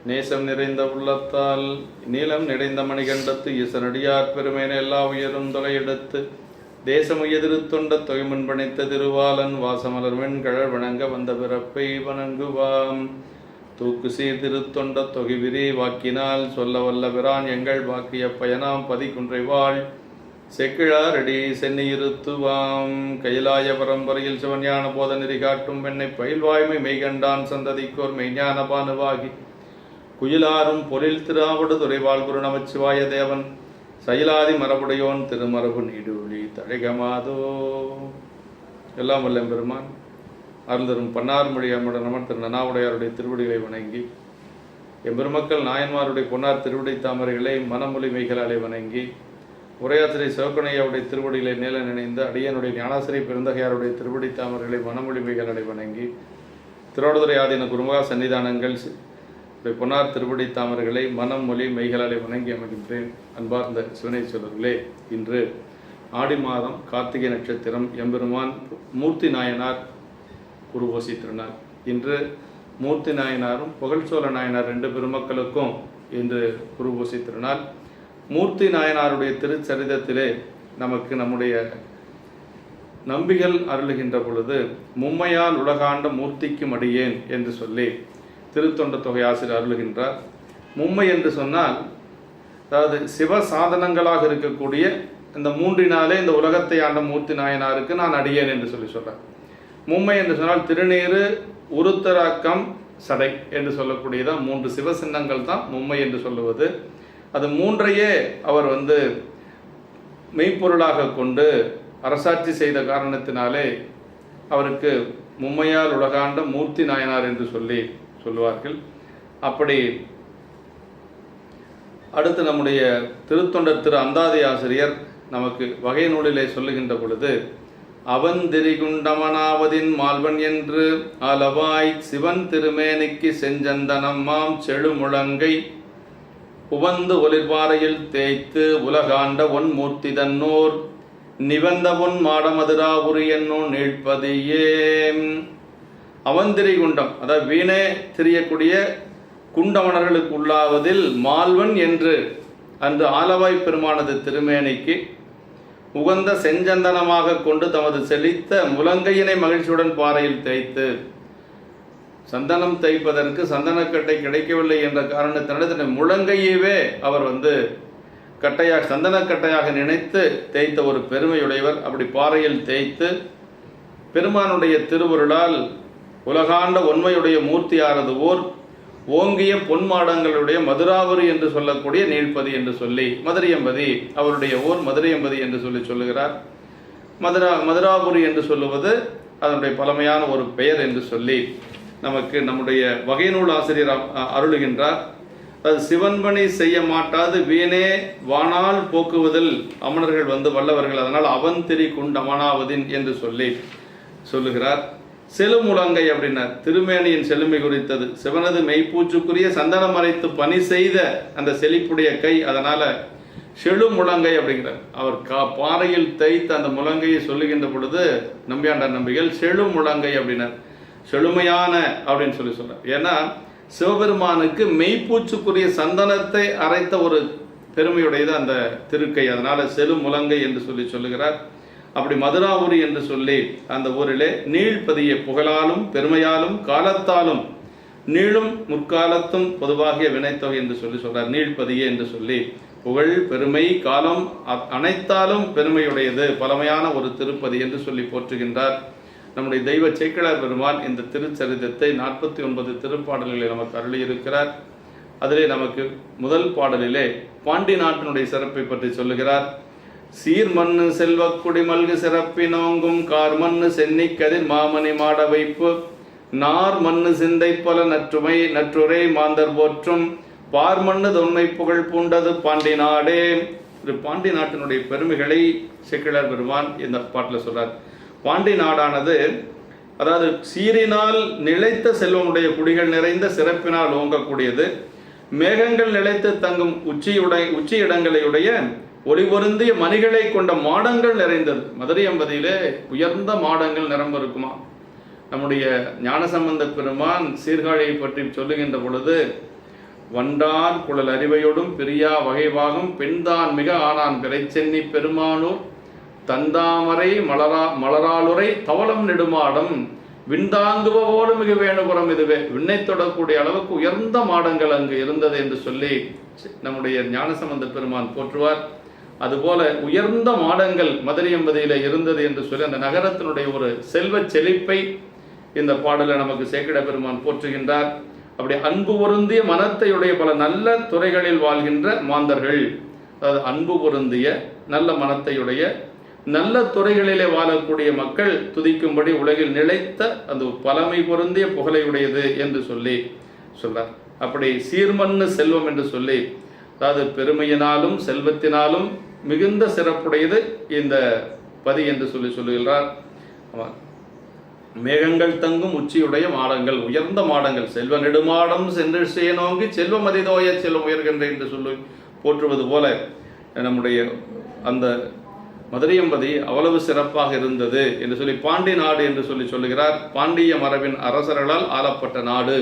நேசம் நிறைந்த உள்ளத்தால் நீளம் நிறைந்த மணிகண்டத்து ஈசனடியார் பெருமேன எல்லா உயரும் தொகையெடுத்து தேசம் எதிர்த்தொண்ட தொகை முன்பணித்த திருவாளன் வாசமலர் வெண்கழல் வணங்க வந்த பிறப்பை வணங்குவாம். தூக்கு சீர் திருத்தொண்ட தொகை விரி வாக்கினால் சொல்ல வல்ல பிரான் எங்கள் வாக்கிய பயனாம் பதிக்குன்றைவாள் செக்கிழாரடி சென்னி இருத்துவாம். கைலாய பரம்பரையில் சிவஞான போத நெறி காட்டும் வெண்ணை பயில்வாய்மை மெய்கண்டான் சந்ததிக்கோர் மெய்ஞான பானுவாகி குயிலாரும் பொருள் திராவடு துறைவாள் குரு நமச்சிவாய தேவன் சயிலாதி மரபுடையோன் திருமரபு நீடுழி தழைகமாதோ. எல்லாம் வல்ல பெருமான் அருள் தரும் பன்னார் மொழி அம்முடன் நமர் திரு நனாவுடையாருடைய திருவடிகளை வணங்கி எம்பெருமக்கள் நாயன்மாருடைய பொன்னார் திருவடி தாமரைகளை மனமொழி மெய்களாலே வணங்கி உரையாசிரியர் சிவக்கணையாவுடைய திருவடிகளை நேல நினைந்து அடியனுடைய ஞானாசிரியர் பெருந்தகையாருடைய திருவடி தாமர்களை மனமொழி மெய்களை வணங்கி திருவாடுதுறை ஆதீன குருமகா சன்னிதானங்கள் பொன்னார் திருவடி தாமர்களை மனம் மொழி மெய்களாலே வணங்கி அமைகின்றேன். அன்பார்ந்த சிவனேஸ்வரர்களே, இன்று ஆடி மாதம் கார்த்திகை நட்சத்திரம் எம்பெருமான் மூர்த்தி நாயனார் குருவோசி திருநாள். இன்று மூர்த்தி நாயனாரும் புகழ்ச்சோழ நாயனார் ரெண்டு பெருமக்களுக்கும் இன்று குருவோசி திருநாள். மூர்த்தி நாயனாருடைய திருச்சரிதத்திலே நமக்கு நம்முடைய நம்பிகள் அருளுகின்ற பொழுது மும்மையால் உலகாண்ட மூர்த்திக்கும் அடியேன் என்று சொல்லி திருத்தொண்ட தொகை ஆசிரியர் அருளுகின்றார். மும்மை என்று சொன்னால் அதாவது சிவ சாதனங்களாக இருக்கக்கூடிய இந்த மூன்றினாலே இந்த உலகத்தை ஆண்ட மூர்த்தி நாயனாருக்கு நான் அடியேன் என்று சொல்கிறார். மும்மை என்று சொன்னால் திருநீறு, உருத்தராக்கம், சடை என்று சொல்லக்கூடியதான் மூன்று சிவசின்னங்கள் தான் மும்மை என்று சொல்லுவது. அது மூன்றையே அவர் மெய்ப்பொருளாக கொண்டு அரசாட்சி செய்த காரணத்தினாலே அவருக்கு மும்மையால் உலகாண்ட மூர்த்தி நாயனார் என்று சொல்லுவார்கள். அப்படி அடுத்து நம்முடைய திருத்தொண்டர் திரு அந்தாதி ஆசிரியர் நமக்கு வகை நூலிலே சொல்லுகின்ற பொழுது அவந்திரிகுண்டமனாவதின் மால்வன் என்று அளவாய் சிவன் திருமேனிக்கு செஞ்சந்தனம் மாம் செழுமுழங்கை உவந்து ஒளிர்பாறையில் தேய்த்து உலகாண்ட ஒன் மூர்த்தி தன்னோர் நிவந்த பொன் மாடமதுராபுரி என்னோ நீழ்ப்பதியே. அவந்திரி குண்டம், அதாவது வீணே திரியக்கூடிய குண்டமணர்களுக்கு உள்ளாவதில் மால்வன் என்று அன்று ஆலவாய் பெருமானது திருமேனிக்கு உகந்த செஞ்சந்தனமாக கொண்டு தமது செழித்த முழங்கையினை மகிழ்ச்சியுடன் பாறையில் தேய்த்து, சந்தனம் தைப்பதற்கு சந்தனக்கட்டை கிடைக்கவில்லை என்ற காரணத்தினால் முழங்கையவே அவர் கட்டையாக சந்தனக்கட்டையாக நினைத்து தேய்த்த ஒரு பெருமையுடையவர். அப்படி பாறையில் தேய்த்து பெருமானுடைய திருவருளால் உலகாண்ட உண்மையுடைய மூர்த்தியானது ஓர் ஓங்கிய பொன்மாடங்களுடைய மதுராபுரி என்று சொல்லக்கூடிய நீழ்ப்பதி என்று சொல்லி மதுரையம்பதி, அவருடைய ஓர் மதுரையம்பதி என்று சொல்லுகிறார். மதுராபுரி என்று சொல்லுவது அதனுடைய பழமையான ஒரு பெயர் என்று சொல்லி நமக்கு நம்முடைய வகை நூல் ஆசிரியர் அருளுகின்றார். அது சிவன்பணி செய்ய மாட்டாது வீணே வானால் போக்குவதில் அமணர்கள் வல்லவர்கள், அதனால் அவந்திரி குண்டமனாவதின் என்று சொல்லுகிறார். செழுமுழங்கை அப்படின்னார், திருமேனியின் செழுமை குறித்தது. சிவனது மெய்ப்பூச்சுக்குரிய சந்தனம் மறைத்து பணி செய்த அந்த செழிப்புடைய கை, அதனால செழுமுழங்கை அப்படிங்கிறார். அவர் பாறையில் தைத்த அந்த முழங்கையை சொல்லுகின்ற பொழுது நம்பியாண்டார் நம்பிகள் செழுமுழங்கை அப்படின்னார், செழுமையான அப்படின்னு சொல்றார். ஏன்னா சிவபெருமானுக்கு மெய்ப்பூச்சுக்குரிய சந்தனத்தை அரைத்த ஒரு பெருமையுடையது அந்த திருக்கை, அதனால செழுமுழங்கை என்று சொல்லுகிறார். அப்படி மதுராபுரி என்று சொல்லி அந்த ஊரிலே நீழ்பதிய புகழாலும் பெருமையாலும் காலத்தாலும் நீளும் முற்காலத்தும் பொதுவாகிய வினைத்தொகை என்று சொல்றார். நீழ்பதியே என்று சொல்லி புகழ் பெருமை காலம் அனைத்தாலும் பெருமையுடையது பழமையான ஒரு திருப்பதி என்று சொல்லி போற்றுகின்றார். நம்முடைய தெய்வ சேக்கிழார் பெருமான் இந்த திருச்சரிதத்தை 49 திருப்பாடல்களை நமக்கு அருளியிருக்கிறார். அதிலே நமக்கு முதல் பாடலிலே பாண்டி நாட்டினுடைய சிறப்பை பற்றி சொல்லுகிறார். சீர் மண்ணு செல்வக்குடி மல்கு சிறப்பினோங்கும் கார் மண்ணு சென்னி கதிர் மாமணி மாட வைப்பு நார் மண்ணு சிந்தை பல நற்றுரை மாந்தர் போற்றும் பார் மண்ணு தொன்மை புகழ் பூண்டது பாண்டி நாடே. இது பாண்டி நாட்டினுடைய பெருமைகளை சேக்கிழார் பெருமான் இந்த பாட்டில் சொல்றார். பாண்டி நாடானது அதாவது சீரினால் நிலைத்த செல்வமுடைய குடிகள் நிறைந்த சிறப்பினால் ஓங்கக்கூடியது, மேகங்கள் நிலைத்து தங்கும் உச்சி இடங்களையுடைய ஒளி பொருந்திய மணிகளை கொண்ட மாடங்கள் நிறைந்தது. மதுரை அம்பதியிலே உயர்ந்த மாடங்கள் நிரம்ப இருக்குமா. நம்முடைய ஞானசம்பந்த பெருமான் சீர்காழியை பற்றி சொல்லுகின்ற பொழுது, வண்டான் குழல் அறிவையோடும் பிரியா வகைவாகும் பெண்தான் மிக ஆனான் பிறைச்சென்னி பெருமானூர் தந்தாமரை மலராளுரை தவளம் நெடுமாடம் விண்தாங்குவோடு மிக வேணுபுறம் இதுவே. விண்ணை தொடக்கூடிய அளவுக்கு உயர்ந்த மாடங்கள் அங்கு இருந்தது என்று சொல்லி நம்முடைய ஞானசம்பந்த பெருமான் போற்றுவார். அதுபோல உயர்ந்த மாடங்கள் மதுரையம்பதியில இருந்தது என்று சொல்லி அந்த நகரத்தினுடைய ஒரு செல்வ செழிப்பை இந்த பாடலில் நமக்கு சேக்கிட பெருமான் போற்றுகின்றார். அப்படி அன்பு பொருந்திய மனத்தையுடைய பல நல்ல துறைகளில் வாழ்கின்ற மாந்தர்கள், அதாவது அன்பு பொருந்திய நல்ல மனத்தையுடைய நல்ல துறைகளிலே வாழக்கூடிய மக்கள் துதிக்கும்படி உலகில் நிலைத்த அந்த பழமை பொருந்திய புகழையுடையது என்று சொல்லி சொல்றார். அப்படி சீர்மண்ணு செல்வம் என்று சொல்லி, அதாவது பெருமையினாலும் செல்வத்தினாலும் மிகுந்த சிறப்புடையது இந்த பதி என்று சொல்லி சொல்லுகிறார். மேகங்கள் தங்கும் உச்சியுடைய மாடங்கள், உயர்ந்த மாடங்கள், செல்வ நெடுமாடம் சென்று சேனோங்கி செல்வம் அதிதோய செல்வம் உயர்கின்ற என்று சொல்லி போற்றுவது போல நம்முடைய அந்த மதுரையம்பதி அவ்வளவு சிறப்பாக இருந்தது என்று சொல்லி பாண்டி நாடு என்று சொல்லி சொல்லுகிறார். பாண்டிய மரபின் அரசர்களால் ஆளப்பட்ட நாடு.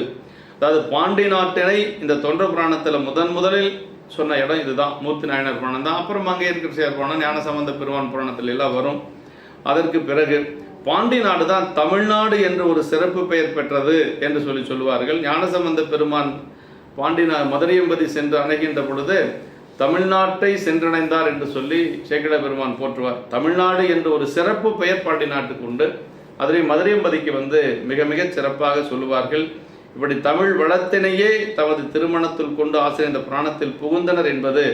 அதாவது பாண்டி நாட்டினை இந்த தொண்ட புராணத்தில் முதலில் சொன்ன இடம் இதுதான். மூர்த்தி நாயனர் புராணம் தான். அப்புறம் அங்கே இருக்கிற சேர் புராணம், ஞானசம்பந்த பெருமான் புராணத்தில் எல்லாம் வரும். அதற்கு பிறகு பாண்டி நாடு தான் தமிழ்நாடு என்று ஒரு சிறப்பு பெயர் பெற்றது என்று சொல்லி சொல்லுவார்கள். ஞானசம்பந்த பெருமான் மதுரையம்பதி சென்று அணைகின்ற பொழுது தமிழ்நாட்டை சென்றடைந்தார் என்று சொல்லி சேக்கிழ பெருமான் போற்றுவார். தமிழ்நாடு என்று ஒரு சிறப்பு பெயர் பாண்டி நாட்டுக்கு உண்டு. அதனை மதுரையம்பதிக்கு மிக மிக சிறப்பாக சொல்லுவார்கள். இப்படி தமிழ் வளத்தினையே தமது திருமணத்தில் கொண்டு ஆசிரியர் இந்த புராணத்தில் புகுந்தனர் என்பது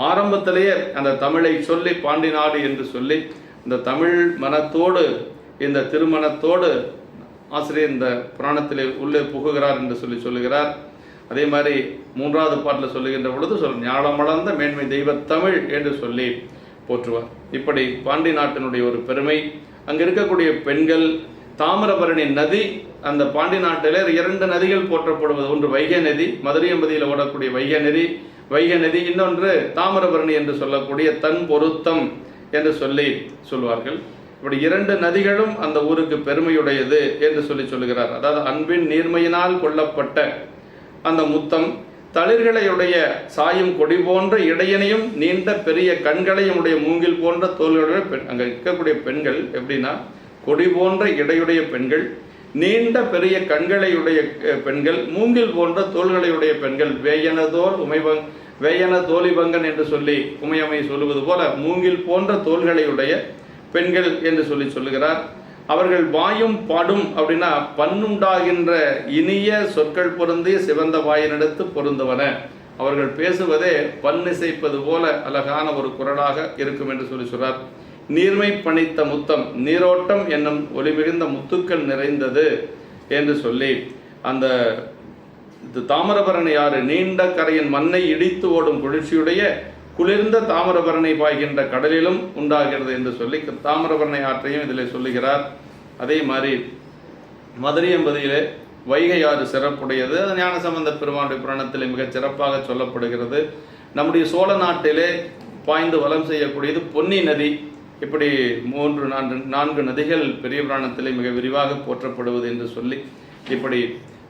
ஆரம்பத்திலேயே அந்த தமிழை சொல்லி பாண்டி நாடு என்று சொல்லி இந்த தமிழ் மனத்தோடு இந்த திருமணத்தோடு ஆசிரியர் இந்த புராணத்திலே உள்ளே புகுகிறார் என்று சொல்லி சொல்லுகிறார். அதே மாதிரி 3வது பாட்டில் சொல்லுகின்ற பொழுது ஞானமளர்ந்த மேன்மை தெய்வத்தமிழ் என்று சொல்லி போற்றுவார். இப்படி பாண்டி நாட்டினுடைய ஒரு பெருமை. அங்கே இருக்கக்கூடிய பெண்கள், தாமிரபரணி நதி, அந்த பாண்டி நாட்டில் 2 நதிகள் போற்றப்படுவது, ஒன்று வைகை நதி, மதுரையம்பதியில் ஓடக்கூடிய வைகை நதி, இன்னொன்று தாமிரபரணி என்று சொல்லக்கூடிய தன் பொருத்தம் என்று சொல்லி சொல்வார்கள். இப்படி 2 நதிகளும் அந்த ஊருக்கு பெருமையுடையது என்று சொல்லி சொல்லுகிறார். அதாவது அன்பின் நீர்மையினால் கொல்லப்பட்ட அந்த முத்தம், தளிர்களையுடைய சாயும் கொடி போன்ற இடையனையும் நீண்ட பெரிய கண்களையும் உடைய மூங்கில் போன்ற தோள்களுடைய அங்கே இருக்கக்கூடிய பெண்கள் எப்படின்னா, கொடி போன்ற இடையுடைய பெண்கள், நீண்ட பெரிய கண்களையுடைய பெண்கள், மூங்கில் போன்ற தோள்களையுடைய பெண்கள், வேயன தோலிபங்கன் என்று சொல்லி உமையமை சொல்லுவது போல மூங்கில் போன்ற தோள்களையுடைய பெண்கள் என்று சொல்லி சொல்லுகிறார். அவர்கள் வாயும் பாடும் அப்படின்னா பன்னுண்டாகின்ற இனிய சொற்கள் பொருந்திய சிவந்த வாயினெடுத்து பொருந்தவன. அவர்கள் பேசுவதே பன்னிசைப்பது போல அழகான ஒரு குரலாக இருக்கும் என்று சொல்லி சொல்றார். நீர்மை பணித்த முத்தம், நீரோட்டம் என்னும் ஒளி மிகுந்த முத்துக்கள் நிறைந்தது என்று சொல்லி அந்த தாமிரபரணி ஆறு நீண்ட கரையின் மண்ணை இடித்து ஓடும் குளிர்ச்சியுடைய குளிர்ந்த தாமிரபரணி பாய்கின்ற கடலிலும் உண்டாகிறது என்று சொல்லி தாமிரபரணி ஆற்றையும் இதில் சொல்லுகிறார். அதே மாதிரி மதுரையம்பதியிலே வைகை ஆறு சிறப்புடையது. அது ஞானசம்பந்த பெருமானுடைய புராணத்திலே மிகச் சிறப்பாக சொல்லப்படுகிறது. நம்முடைய சோழ நாட்டிலே பாய்ந்து வலம் செய்யக்கூடியது பொன்னி நதி. இப்படி 3-4 நதிகள் பெரிய புராணத்திலே மிக விரிவாக போற்றப்படுவது என்று சொல்லி, இப்படி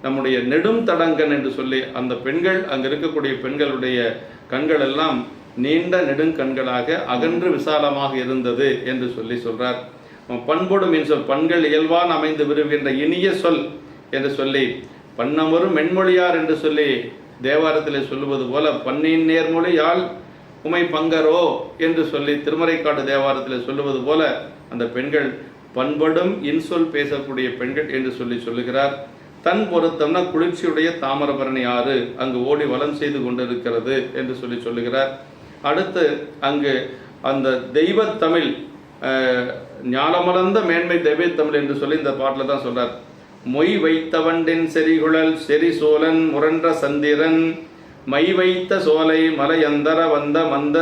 நம்முடைய நெடும் தடங்கன் என்று சொல்லி அந்த பெண்கள், அங்கு இருக்கக்கூடிய பெண்களுடைய கண்கள் எல்லாம் நீண்ட நெடுங்கண்களாக அகன்று விசாலமாக இருந்தது என்று சொல்லி சொல்றார். பண்போடும் என் சொல், பண்கள் இயல்பான் அமைந்து விரும்புகின்ற இனிய சொல் என்று சொல்லி, பண்ணமரும் மென்மொழியார் என்று சொல்லி தேவாரத்திலே சொல்லுவது போல, பண்ணின் நேர்மொழியால் உமை பங்கரோ என்று சொல்லி திருமறைக்காடு தேவாரத்தில் சொல்லுவது போல அந்த பெண்கள் பண்படும் இன்சொல் பேசக்கூடிய பெண்கள் என்று சொல்லி சொல்லுகிறார். தன் பொருத்தம்னா குளிர்ச்சியுடைய தாமிரபரணி ஆறு அங்கு ஓடி வலம் செய்து கொண்டிருக்கிறது என்று சொல்லி சொல்லுகிறார். அடுத்து அங்கு அந்த தெய்வத்தமிழ், ஞானமளர்ந்த மேன்மை தெய்வத்தமிழ் என்று சொல்லி இந்த பாட்டில் தான் சொல்றார். மொய் வைத்தவண்டின் செறிகுழல் செறி சோழன் முரன்ற சந்திரன் மை வைத்த சோலை மலையந்தர வந்த மந்த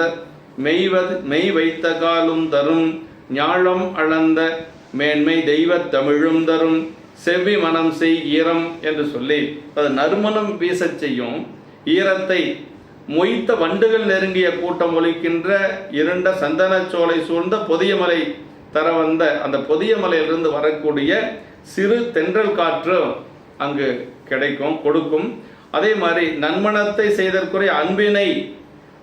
மெய் வைத்த காலும் தரும் ஞாழம் அளந்த மேன்மை தெய்வத் தமிழும் தரும் செவ்வி மனம் செய் ஈரம் என்று சொல்லி, அது நறுமணம் வீசச் செய்யும் ஈரத்தை மொய்த்த வண்டுகள் நெருங்கிய கூட்டம் ஒலிக்கின்ற இருண்ட சந்தன சோலை சூழ்ந்த பொதிய மலை தர வந்த அந்த பொதிய மலையிலிருந்து வரக்கூடிய சிறு தென்றல் காற்று அங்கு கொடுக்கும். அதே மாதிரி நன்மணத்தை செய்தற்குரிய அன்பினை,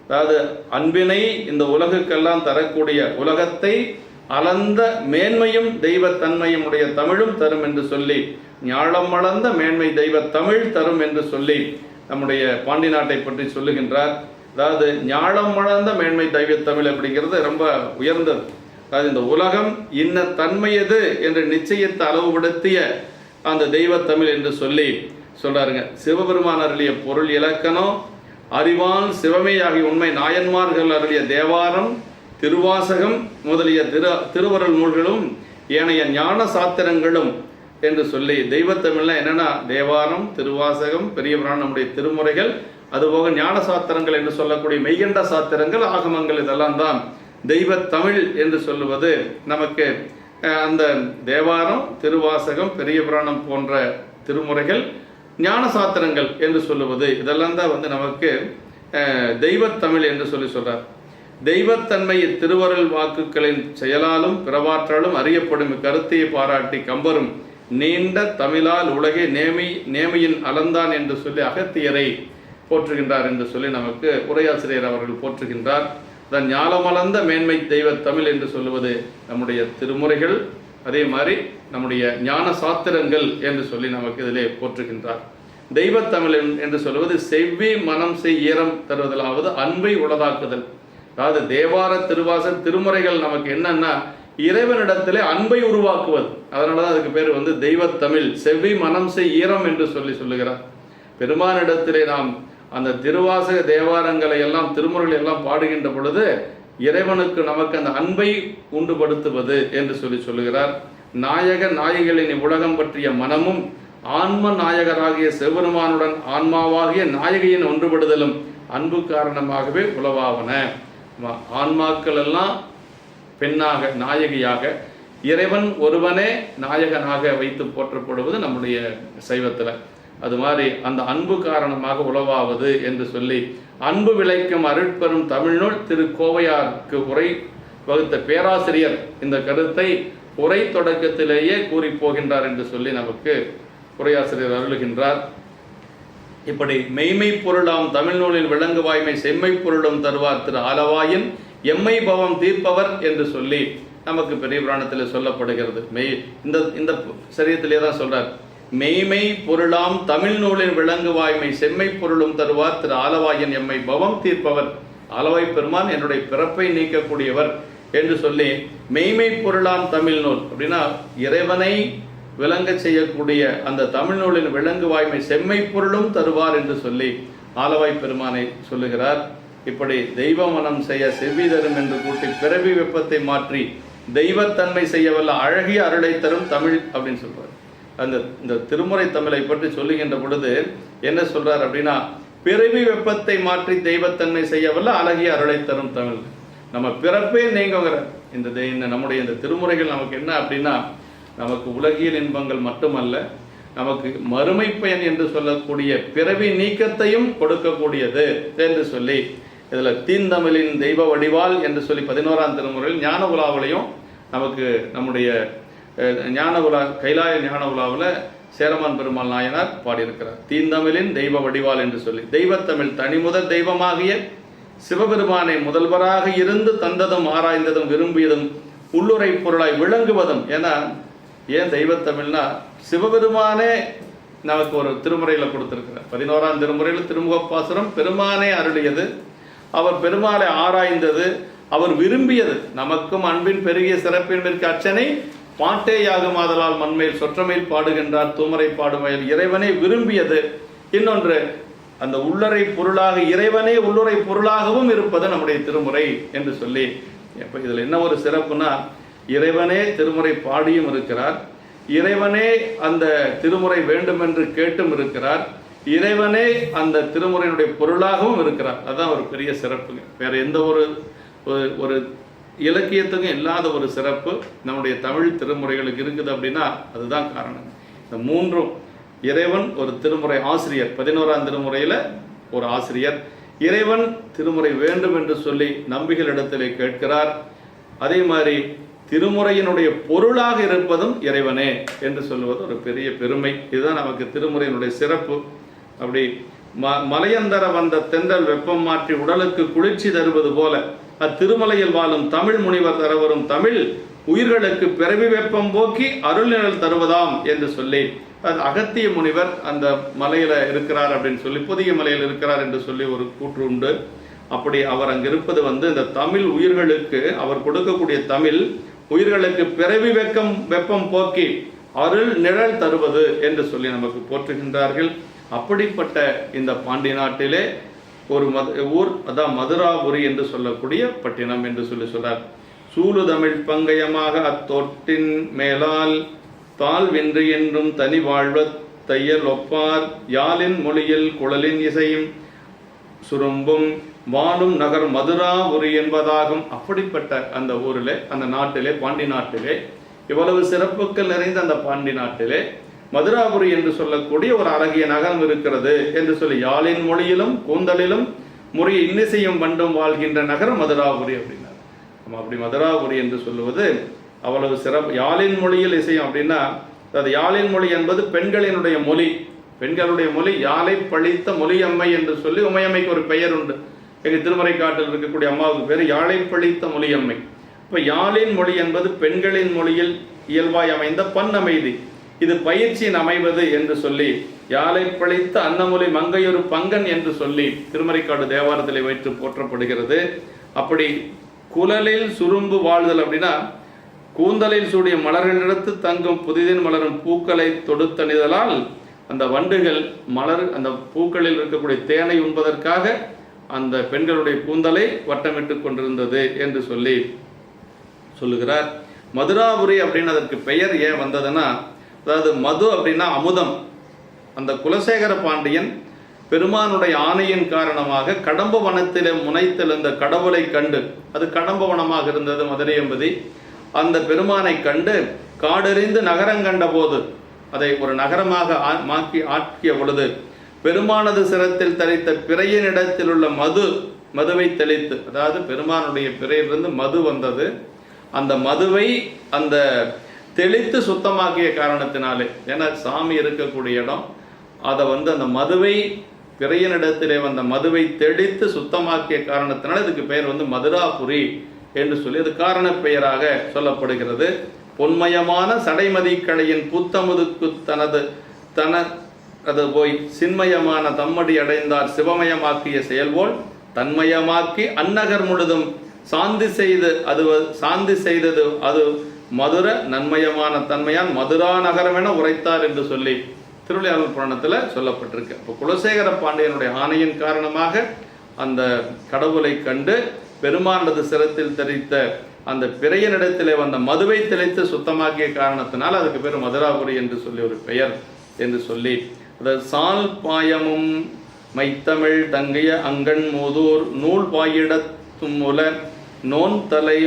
அதாவது அன்பினை இந்த உலகுக்கெல்லாம் தரக்கூடிய, உலகத்தை அளந்த மேன்மையும் தெய்வத்தன்மையும் உடைய தமிழும் தரும் என்று சொல்லி, ஞாழம் வளர்ந்த மேன்மை தெய்வ தமிழ் தரும் என்று சொல்லி நம்முடைய பாண்டி நாட்டை பற்றி சொல்லுகின்றார். அதாவது ஞாழம் வளர்ந்த மேன்மை தெய்வ தமிழ் அப்படிங்கிறது ரொம்ப உயர்ந்தது. அதாவது இந்த உலகம் இன்ன தன்மையது என்று நிச்சயத்தை அளவுபடுத்திய அந்த தெய்வத்தமிழ் என்று சொல்லி சொல்றாருங்க. சிவபெருமான் அருளிய பொருள் இலக்கணம், அறிவான் சிவமே ஆகிய உண்மை நாயன்மார்கள் அருளிய தேவாரம், திருவாசகம் முதலிய திருவருள் நூல்களும் ஏனைய ஞான சாத்திரங்களும் என்று சொல்லி, தெய்வத்தமிழ்ல என்னன்னா தேவாரம், திருவாசகம், பெரிய புராணம், நம்முடைய திருமுறைகள், அதுபோக ஞான சாத்திரங்கள் என்று சொல்லக்கூடிய மெய்கண்ட சாத்திரங்கள், ஆகமங்கள், இதெல்லாம் தான் தெய்வத்தமிழ் என்று சொல்லுவது. நமக்கு அந்த தேவாரம், திருவாசகம், பெரிய புராணம் போன்ற திருமுறைகள், ஞான சாத்திரங்கள் என்று சொல்லுவது, இதெல்லாம் தான் நமக்கு தெய்வத்தமிழ் என்று சொல்றார். தெய்வத்தன்மை திருவருள் வாக்குகளின் செயலாலும் பிறவாற்றாலும் அறியப்படும் கருத்தையை பாராட்டி கம்பரும் நீண்ட தமிழால் உலகே நேமியின் அளந்தான் என்று சொல்லி அகத்தியரை போற்றுகின்றார் என்று சொல்லி நமக்கு உரையாசிரியர் அவர்கள் போற்றுகின்றார். அதன் ஞாலமளந்த மேன்மை தெய்வத்தமிழ் என்று சொல்லுவது நம்முடைய திருமுறைகள், அதே மாதிரி நம்முடைய ஞான சாத்திரங்கள் என்று சொல்லி நமக்கு இதிலே போற்றுகின்றார். தெய்வத்தமிழ் என்று சொல்லுவது செவ்வி மனம் ஈரம் தருவதாலாவது அன்பை உளதாக்குதல். அதாவது தேவார, திருவாச, திருமுறைகள் நமக்கு என்னன்னா இறைவனிடத்திலே அன்பை உருவாக்குவது. அதனாலதான் அதுக்கு பேர் தெய்வத்தமிழ், செவ்வி மனம் ஈரம் என்று சொல்லுகிறார். பெருமானிடத்திலே நாம் அந்த திருவாசக தேவாரங்களை எல்லாம், திருமுறைகளை எல்லாம் பாடுகின்ற பொழுது இறைவனுக்கு நமக்கு அந்த அன்பை உண்டுபடுத்துவது என்று சொல்லுகிறார். நாயக நாயகிகளின் உலகம் பற்றிய மனமும் ஆன்ம நாயகராகிய சிவபெருமானுடன் ஆன்மாவாகிய நாயகியின் ஒன்றுபடுதலும் அன்பு காரணமாகவே உளவாவன. ஆன்மாக்கள் எல்லாம் பெண்ணாக, நாயகியாக, இறைவன் ஒருவனே நாயகனாக வைத்து போற்றப்படுவது நம்முடைய சைவத்தில். அது மாதிரி அந்த அன்பு காரணமாக உளவாவது என்று சொல்லி, அன்பு விளைக்கும் அருட்பெரும் தமிழ்நூல் திரு கோவையாருக்கு உரை வகுத்த பேராசிரியர் இந்த கருத்தை உரை தொடக்கத்திலேயே கூறி போகின்றார் என்று சொல்லி நமக்கு உரையாசிரியர் அருளுகின்றார். இப்படி மெய்மை பொருளாம் தமிழ் நூலில் விளங்கு வாய்மை செம்மை பொருளும் தருவார் திரு ஆலவாயின் எம்மை பவம் தீர்ப்பவர் என்று சொல்லி நமக்கு பெரிய புராணத்தில் சொல்லப்படுகிறது. இந்த சரியத்திலே தான் சொல்றார், மெய்மை பொருளாம் தமிழ் நூலின் விளங்கு வாய்மை செம்மை பொருளும் தருவார் திரு ஆலவாயின் எம்மை பவம் தீர்ப்பவர். ஆலவாய் பெருமான் என்னுடைய பிறப்பை நீக்கக்கூடியவர் என்று சொல்லி, மெய்மை பொருளாம் தமிழ் நூல் அப்படின்னா இறைவனை விளங்க செய்யக்கூடிய அந்த தமிழ் நூலின் விளங்கு வாய்மை செம்மை பொருளும் தருவார் என்று சொல்லி ஆலவாய் பெருமானை சொல்லுகிறார். இப்படி தெய்வ மனம் செய்ய செவ்வி தரும் என்று கூட்டி பிறவி வெப்பத்தை மாற்றி தெய்வத்தன்மை செய்யவல்ல அழகிய அருளை தரும் தமிழ் அப்படின்னு சொல்றார். இந்த திருமுறை தமிழை பற்றி சொல்லுகின்ற பொழுது என்ன சொல்றார் அப்படின்னா, பிறவி வெப்பத்தை மாற்றி தெய்வத்தன்மை செய்யவல்ல அழகிய அருளை தரும் தமிழ். நம்ம பிறப்பே நீங்குங்கிற இந்த நம்முடைய இந்த திருமுறைகள் நமக்கு என்ன அப்படின்னா, நமக்கு உலகியல் இன்பங்கள் மட்டுமல்ல, நமக்கு மறுமை பயன் என்று சொல்லக்கூடிய பிறவி நீக்கத்தையும் கொடுக்கக்கூடியது என்று சொல்லி, இதில் தீந்தமிழின் தெய்வ வடிவால் என்று சொல்லி 11ஆம் திருமுறையில் ஞான உலாவிலையும் நமக்கு நம்முடைய ஞான உலா கைலாய ஞான உலாவில் சேரமான் பெருமாள் நாயனார் பாடியிருக்கிறார். தீந்தமிழின் தெய்வ வடிவால் என்று சொல்லி, தெய்வத்தமிழ் தனிமுதல் தெய்வமாகிய சிவபெருமானை முதல்வராக இருந்து தந்ததும் ஆராய்ந்ததும் விரும்பியதும் உள்ளுரை பொருளாய் விளங்குவதும். ஏன்னா ஏன் தெய்வத்தமிழ்னா, சிவபெருமானே நமக்கு ஒரு திருமுறையில் கொடுத்திருக்கிறார். 11ஆம் திருமுறையில் திருமுகப்பாசுரம் பெருமானே அருளியது, அவர் பெருமாளை ஆராய்ந்தது, அவர் விரும்பியது. நமக்கும் அன்பின் பெருகிய சிறப்பின் மிக்க அச்சனை பாட்டேயாகும் ஆதலால் மண்மேல் சொற்றமையில் பாடுகின்றார் தூமரை பாடுமையில் இறைவனை விரும்பியது. இன்னொன்று, அந்த உள்ளரை பொருளாக இறைவனே உள்ளுரை பொருளாகவும் இருப்பது நம்முடைய திருமுறை என்று சொல்லி, இப்போ இதில் என்ன ஒரு சிறப்புனா, இறைவனே திருமுறை பாடியும் இருக்கிறார், இறைவனே அந்த திருமுறை வேண்டும் என்று கேட்டும் இருக்கிறார், இறைவனே அந்த திருமுறையினுடைய பொருளாகவும் இருக்கிறார். அதுதான் ஒரு பெரிய சிறப்புங்க. வேற எந்த ஒரு இலக்கியத்துக்கும் இல்லாத ஒரு சிறப்பு நம்முடைய தமிழ் திருமுறைகளுக்கு இருக்குது அப்படின்னா அதுதான் காரணம். இந்த மூன்றும், இறைவன் ஒரு திருமுறை ஆசிரியர், 11ஆம் திருமுறையில் ஒரு ஆசிரியர், இறைவன் திருமுறை வேண்டும் என்று சொல்லி நம்பிகளிடத்திலே கேட்கிறார். அதே மாதிரி திருமுறையினுடைய பொருளாக இருப்பதும் இறைவனே என்று சொல்வது ஒரு பெரிய பெருமை. இதுதான் நமக்கு திருமுறையினுடைய சிறப்பு. அப்படி மலையந்தர வந்த தென்றல் வெப்பம் மாற்றி உடலுக்கு குளிர்ச்சி தருவது போல அத்திருமலையில் வாழும் தமிழ் முனிவர் தரவரும் தமிழ் உயிர்களுக்கு பிறவி வெப்பம் போக்கி அருள்நிழல் தருவதாம் என்று சொல்லி, அது அகத்திய முனிவர் அந்த மலையில இருக்கிறார் அப்படின்னு சொல்லி, புதிய மலையில் இருக்கிறார் என்று சொல்லி ஒரு கூற்று உண்டு. அப்படி அவர் அங்கு இருப்பது இந்த தமிழ் உயிர்களுக்கு அவர் கொடுக்கக்கூடிய தமிழ் உயிர்களுக்கு பிறவி வெப்பம் போக்கி அருள் நிழல் தருவது என்று சொல்லி நமக்கு போற்றுகின்றார்கள். அப்படிப்பட்ட இந்த பாண்டி நாட்டிலே ஒரு ஊர், அதான் மதுராபுரி என்று சொல்லக்கூடிய பட்டினம் என்று சொல்றார். சூழு தமிழ் பங்கயமாக அத்தொட்டின் மேலால் தாழ் வென்று என்றும் தனி வாழ்வ தையல் ஒப்பார் யாழின் மொழியில் குழலின் இசையும் சுரும்பும் வாழும் நகர் மதுராபுரி என்பதாகும். அப்படிப்பட்ட அந்த ஊரிலே, அந்த நாட்டிலே, பாண்டி நாட்டிலே, இவ்வளவு சிறப்புகள் நிறைந்த அந்த பாண்டி நாட்டிலே மதுராபுரி என்று சொல்லக்கூடிய ஒரு அழகிய நகரம் இருக்கிறது என்று சொல்லி, யாழின் மொழியிலும் கூந்தலிலும் முறைய இன்னிசையும் வண்டும் வாழ்கின்ற நகரம் மதுராபுரி அப்படின்னார். நம்ம அப்படி மதுராபுரி என்று சொல்லுவது அவ்வளவு சிறப்பு. யாழின் மொழியில் இசையும் அப்படின்னா, அது யாழின் மொழி என்பது பெண்களினுடைய மொழி. பெண்களுடைய மொழி யாழை பழித்த மொழியம்மை என்று சொல்லி உமையம்மைக்கு ஒரு பெயர் உண்டு. எங்கள் திருமறைக்காட்டில் இருக்கக்கூடிய அம்மாவுக்கு பேர் யாழை பழித்த மொழியம்மை. இப்போ யாழின் மொழி என்பது பெண்களின் மொழியில் இயல்பாய் அமைந்த பன் அமைதி. இது பயிற்சியின் அமைவது என்று சொல்லி, யாழை பழித்த அன்னமொழி மங்கையொரு பங்கன் என்று சொல்லி திருமறைக்காடு தேவாரத்திலே வைத்து போற்றப்படுகிறது. அப்படி குழலில் சுரும்பு வாழ்தல் அப்படின்னா, கூந்தலில் சூடிய மலர்களிடத்து தங்கும் புதிதின் மலரும் பூக்களை தொடுத்தணிதலால் அந்த வண்டுகள் அந்த பூக்களில் இருக்கக்கூடிய தேனை உண்பதற்காக அந்த பெண்களுடைய கூந்தலை வட்டமிட்டு கொண்டிருந்தது என்று சொல்லி சொல்லுகிறார். மதுராபுரி அப்படின்னு அதற்கு பெயர் ஏன் வந்ததுன்னா, அதாவது மது அப்படின்னா அமுதம். அந்த குலசேகர பாண்டியன் பெருமானுடைய ஆணையின் காரணமாக கடம்ப வனத்திலே முனைத்தெழுந்த கடவுளை கண்டு, அது கடம்ப வனமாக இருந்தது மதுரை என்பதி, அந்த பெருமானை கண்டு காடெறிந்து நகரங்கண்ட போது அதை ஒரு நகரமாக ஆக்கிய பொழுது பெருமானது சிரத்தில் தரித்த பிறையினிடத்தில் உள்ள மதுவை தெளித்து, அதாவது பெருமானுடைய பிறையிலிருந்து மது வந்தது, அந்த மதுவை அந்த தெளித்து சுத்தமாக்கிய காரணத்தினாலே, ஏன்னா சாமி இருக்கக்கூடிய இடம், அதை அந்த மதுவை பிறையினிடத்திலே வந்த மதுவை தெளித்து சுத்தமாக்கிய காரணத்தினால இதுக்கு பெயர் மதுராபுரி என்று சொல்லி அது காரண பெயராக சொல்லப்படுகிறது. பொன்மயமான சடைமதிக்கடையின் புத்தமுதுக்கு அது போய் சின்மயமான தம்மடி அடைந்தார் சிவமயமாக்கிய செயல்போல் தன்மயமாக்கி அந்நகர் முழுதும் சாந்தி செய்தது அது மதுர நன்மயமான தன்மையான் மதுரா நகரம் என உரைத்தார் என்று சொல்லி திருவிளையாடல் புராணத்தில் சொல்லப்பட்டிருக்கு. அப்போ குலசேகர பாண்டியனுடைய ஆணையின் காரணமாக அந்த கடவுளை கண்டு பெருமானது சிரத்தில் தரித்த அந்த பிறையனிடத்திலே வந்த மதுவை தெளித்து சுத்தமாக்கிய காரணத்தினால் அதுக்கு பேர் மதுராபுரி என்று சொல்லி ஒரு பெயர் என்று சொல்லி, அதாவது சால் பாயமும் மைத்தமிழ் தங்கைய அங்கண் மூதூர் நூல் பாயிடத்தும் முல நோன் தலை